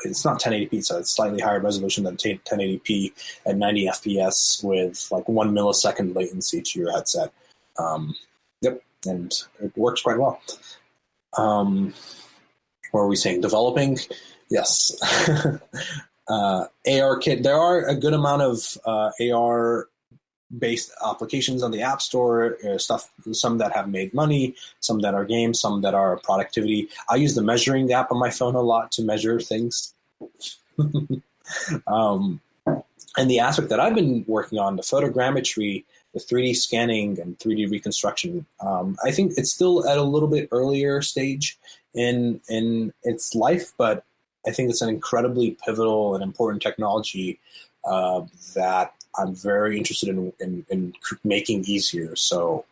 It's not 1080p, so it's slightly higher resolution than 1080p at 90 FPS with like 1 millisecond latency to your headset. And it works quite well. What are we saying? Developing? Yes. AR Kit. There are a good amount of AR-based applications on the App Store, some that have made money, some that are games, some that are productivity. I use the measuring app on my phone a lot to measure things. And the aspect that I've been working on, the photogrammetry, the 3D scanning and 3D reconstruction, I think it's still at a little bit earlier stage in its life, but I think it's an incredibly pivotal and important technology that I'm very interested in making easier. So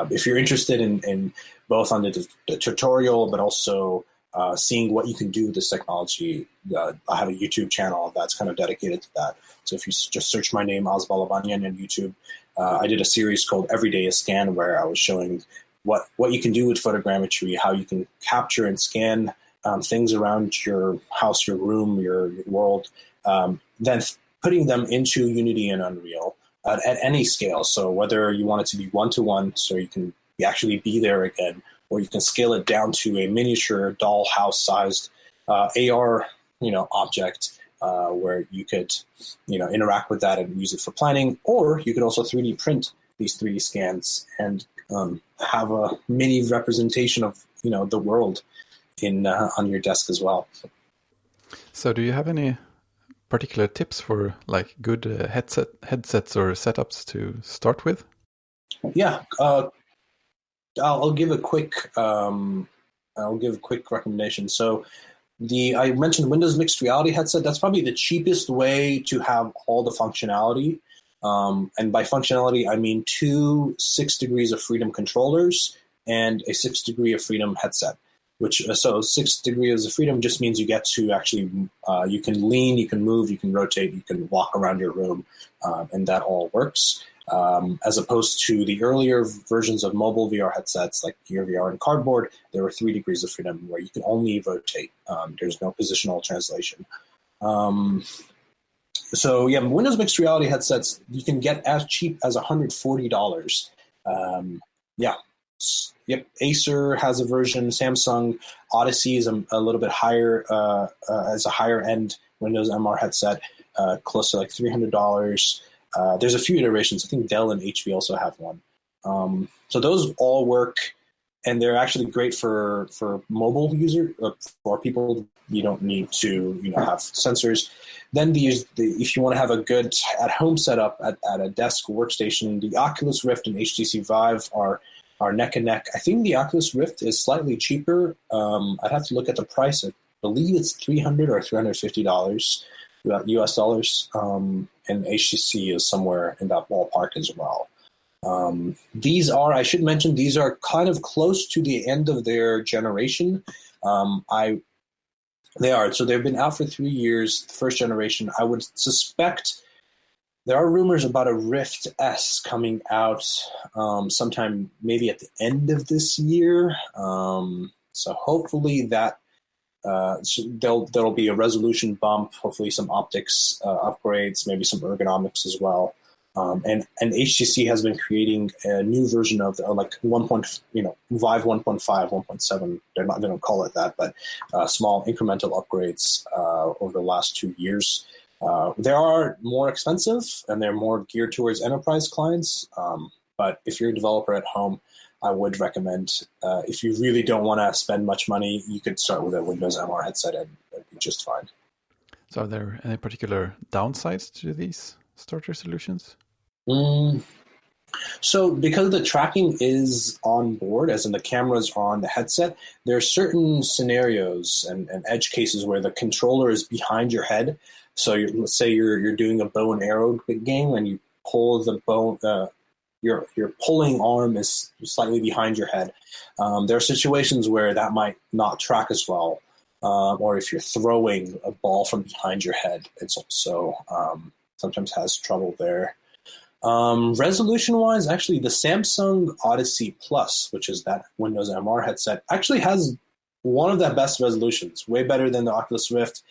if you're interested in both on the tutorial, but also seeing what you can do with this technology, I have a YouTube channel that's kind of dedicated to that. So if you just search my name, Az Balabanian, on YouTube, I did a series called Every Day a Scan, where I was showing what you can do with photogrammetry, how you can capture and scan things around your house, your room, your world, then putting them into Unity and Unreal at any scale. So whether you want it to be one-to-one, so you can actually be there again, or you can scale it down to a miniature dollhouse-sized AR, object where you could, interact with that and use it for planning, or you could also 3D print these 3D scans and have a mini representation of, the world on your desk as well. So do you have any particular tips for like good headsets or setups to start with? Yeah, I'll give a quick recommendation. So I mentioned Windows Mixed Reality headset. That's probably the cheapest way to have all the functionality. And by functionality, I mean 2 6 degrees of freedom controllers and a 6 degree of freedom headset. So 6 degrees of freedom just means you get to actually, you can lean, you can move, you can rotate, you can walk around your room, and that all works. As opposed to the earlier versions of mobile VR headsets like Gear VR and Cardboard, there were 3 degrees of freedom where you can only rotate. There's no positional translation. Windows Mixed Reality headsets, you can get as cheap as $140. Yep, Acer has a version. Samsung Odyssey is a little bit higher, as a higher end Windows MR headset, close to like $300. There's a few iterations. I think Dell and HP also have one. So those all work, and they're actually great for mobile user, for people you don't need to have sensors. Then if you want to have a good at-home setup at a desk workstation, the Oculus Rift and HTC Vive are neck and neck. I think the Oculus Rift is slightly cheaper. I'd have to look at the price, believe it's $300 or $350 US dollars. And HTC is somewhere in that ballpark as well. These are, I should mention, these are kind of close to the end of their generation. They are. So they've been out for 3 years, first generation. I would suspect there are rumors about a Rift S coming out sometime maybe at the end of this year. So hopefully that there'll be a resolution bump, hopefully some optics upgrades, maybe some ergonomics as well. And HTC has been creating a new version of like Vive 1.5, 1.7. They don't call it that, but small incremental upgrades over the last 2 years. They are more expensive and they're more geared towards enterprise clients. But if you're a developer at home, I would recommend, if you really don't want to spend much money, you could start with a Windows MR headset and it'd be just fine. So are there any particular downsides to these starter solutions? So because the tracking is on board, as in the camera's on the headset, there are certain scenarios and edge cases where the controller is behind your head. So let's say you're doing a bow and arrow game and you pull the bow, your pulling arm is slightly behind your head. There are situations where that might not track as well. Or if you're throwing a ball from behind your head, it's also sometimes has trouble there. Resolution-wise, actually, the Samsung Odyssey Plus, which is that Windows MR headset, actually has one of the best resolutions, way better than the Oculus Rift,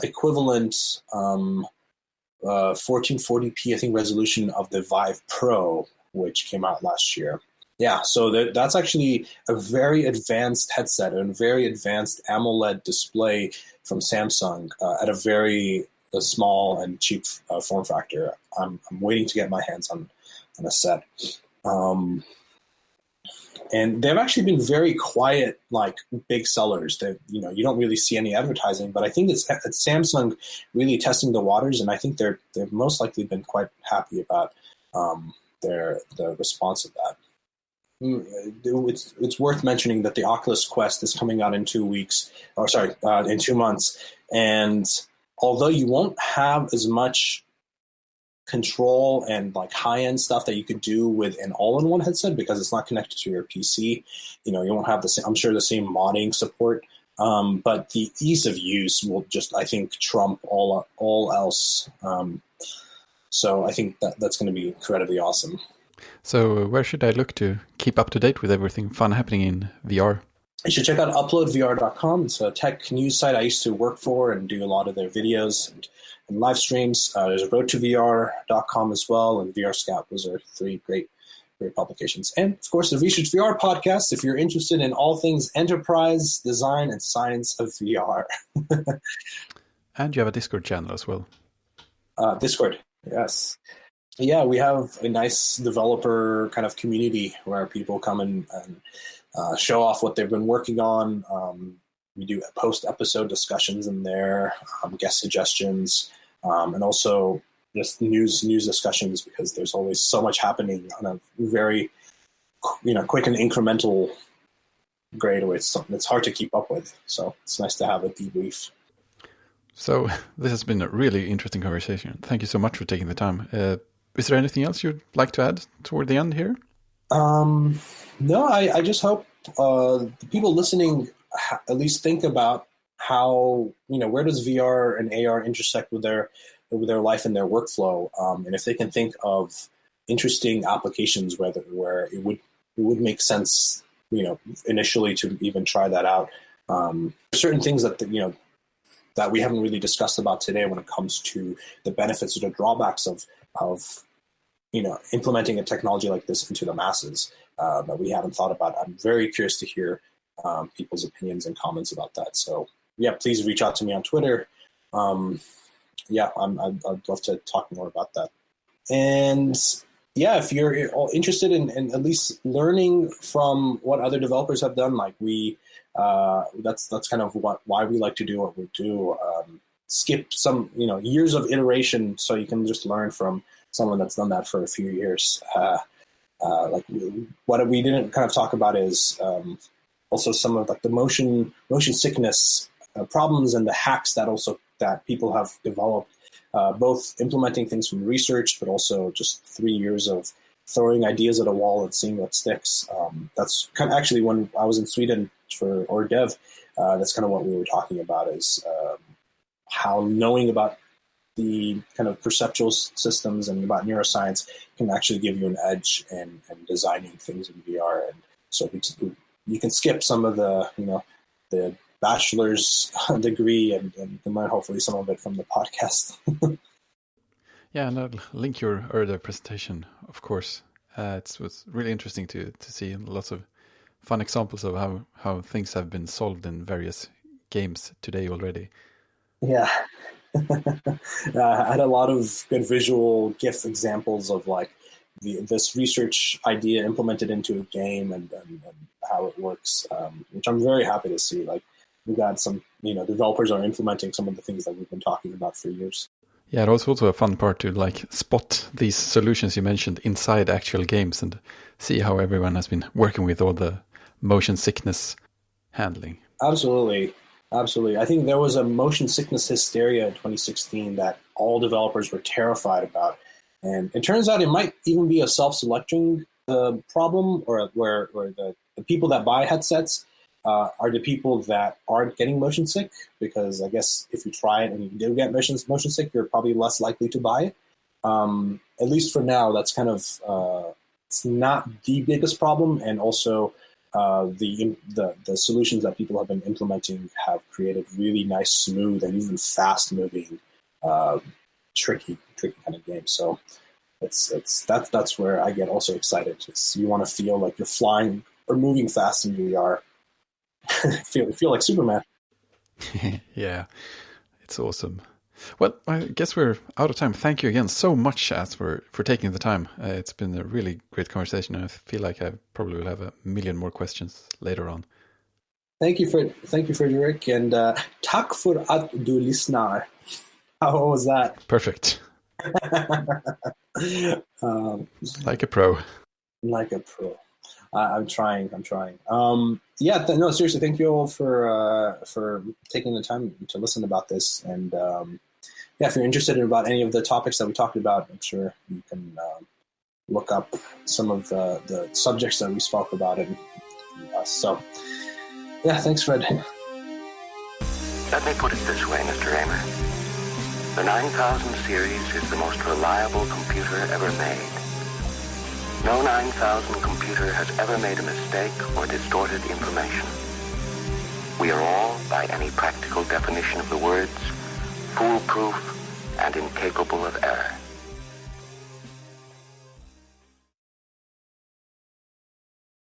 equivalent 1440p, I think, resolution of the Vive Pro, which came out last year. Yeah, so that's actually a very advanced headset and very advanced AMOLED display from Samsung at a very small and cheap form factor. I'm waiting to get my hands on a set. And they've actually been very quiet, like big sellers. You don't really see any advertising, but I think it's Samsung really testing the waters, and I think they've most likely been quite happy about the response of that. It's worth mentioning that the Oculus Quest is coming out in 2 months, and although you won't have as much control and like high-end stuff that you could do with an all-in-one headset because it's not connected to your PC, you won't have the same, I'm sure, the same modding support. But the ease of use will just, I think, trump all else. So I think that's going to be incredibly awesome. So where should I look to keep up to date with everything fun happening in VR? You should check out uploadvr.com. It's a tech news site I used to work for and do a lot of their videos and live streams. There's roadtovr.com as well, and VR Scout. Those are 3 great publications. And, of course, the Research VR podcast, if you're interested in all things enterprise, design, and science of VR. And you have a Discord channel as well. Discord, yes. Yeah, we have a nice developer kind of community where people come and show off what they've been working on. We do post-episode discussions in there, guest suggestions, and also just news discussions, because there's always so much happening on a very quick and incremental grade where it's hard to keep up with. So it's nice to have a debrief. So this has been a really interesting conversation. Thank you so much for taking the time. Is there anything else you'd like to add toward the end here? No, I just hope the people listening at least think about how, where does VR and AR intersect with their life and their workflow, and if they can think of interesting applications where it would make sense, initially to even try that out. Certain things that that we haven't really discussed about today when it comes to the benefits or the drawbacks of implementing a technology like this into the masses that we haven't thought about. I'm very curious to hear people's opinions and comments about that. So yeah, please reach out to me on Twitter. I'd love to talk more about that. And yeah, if you're interested in at least learning from what other developers have done, like that's kind of why we like to do what we do. Skip some years of iteration so you can just learn from someone that's done that for a few years. Like what we didn't kind of talk about is also some of like the motion sickness problems and the hacks that people have developed, both implementing things from research, but also just 3 years of throwing ideas at a wall and seeing what sticks. That's kind of actually when I was in Sweden for OrDev, that's kind of what we were talking about, is how knowing about the kind of perceptual systems and about neuroscience can actually give you an edge in designing things in VR. And so you can skip some of the bachelor's degree and you can learn hopefully some of it from the podcast. Yeah, and I'll link your earlier presentation, of course. It was really interesting to see lots of fun examples of how things have been solved in various games today already. Yeah. I had a lot of good visual GIF examples of like this research idea implemented into a game and how it works, which I'm very happy to see. Like we've got some, developers are implementing some of the things that we've been talking about for years. Yeah, it was also a fun part to like spot these solutions you mentioned inside actual games and see how everyone has been working with all the motion sickness handling. Absolutely. I think there was a motion sickness hysteria in 2016 that all developers were terrified about. And it turns out it might even be a self-selecting problem, or where the people that buy headsets are the people that aren't getting motion sick, because I guess if you try it and you do get motion sick, you're probably less likely to buy it. At least for now, that's kind of it's not the biggest problem, and also the solutions that people have been implementing have created really nice, smooth, and even fast-moving, tricky kind of games. So that's where I get also excited. You want to feel like you're flying or moving fast in VR. feel like Superman. Yeah, it's awesome. Well, I guess we're out of time. Thank you again so much, Az, for taking the time. It's been a really great conversation, and I feel like I probably will have a million more questions later on. Thank you, Fredrik, and tack för att du lyssnar. How was that? Perfect. Like a pro. Like a pro. I'm trying. No, seriously, thank you all for taking the time to listen about this. And if you're interested about any of the topics that we talked about, I'm sure you can look up some of the subjects that we spoke about. So, thanks, Fred. Let me put it this way, Mr. Raymer. The 9000 series is the most reliable computer ever made. No 9000 computer has ever made a mistake or distorted information. We are all, by any practical definition of the words, foolproof and incapable of error.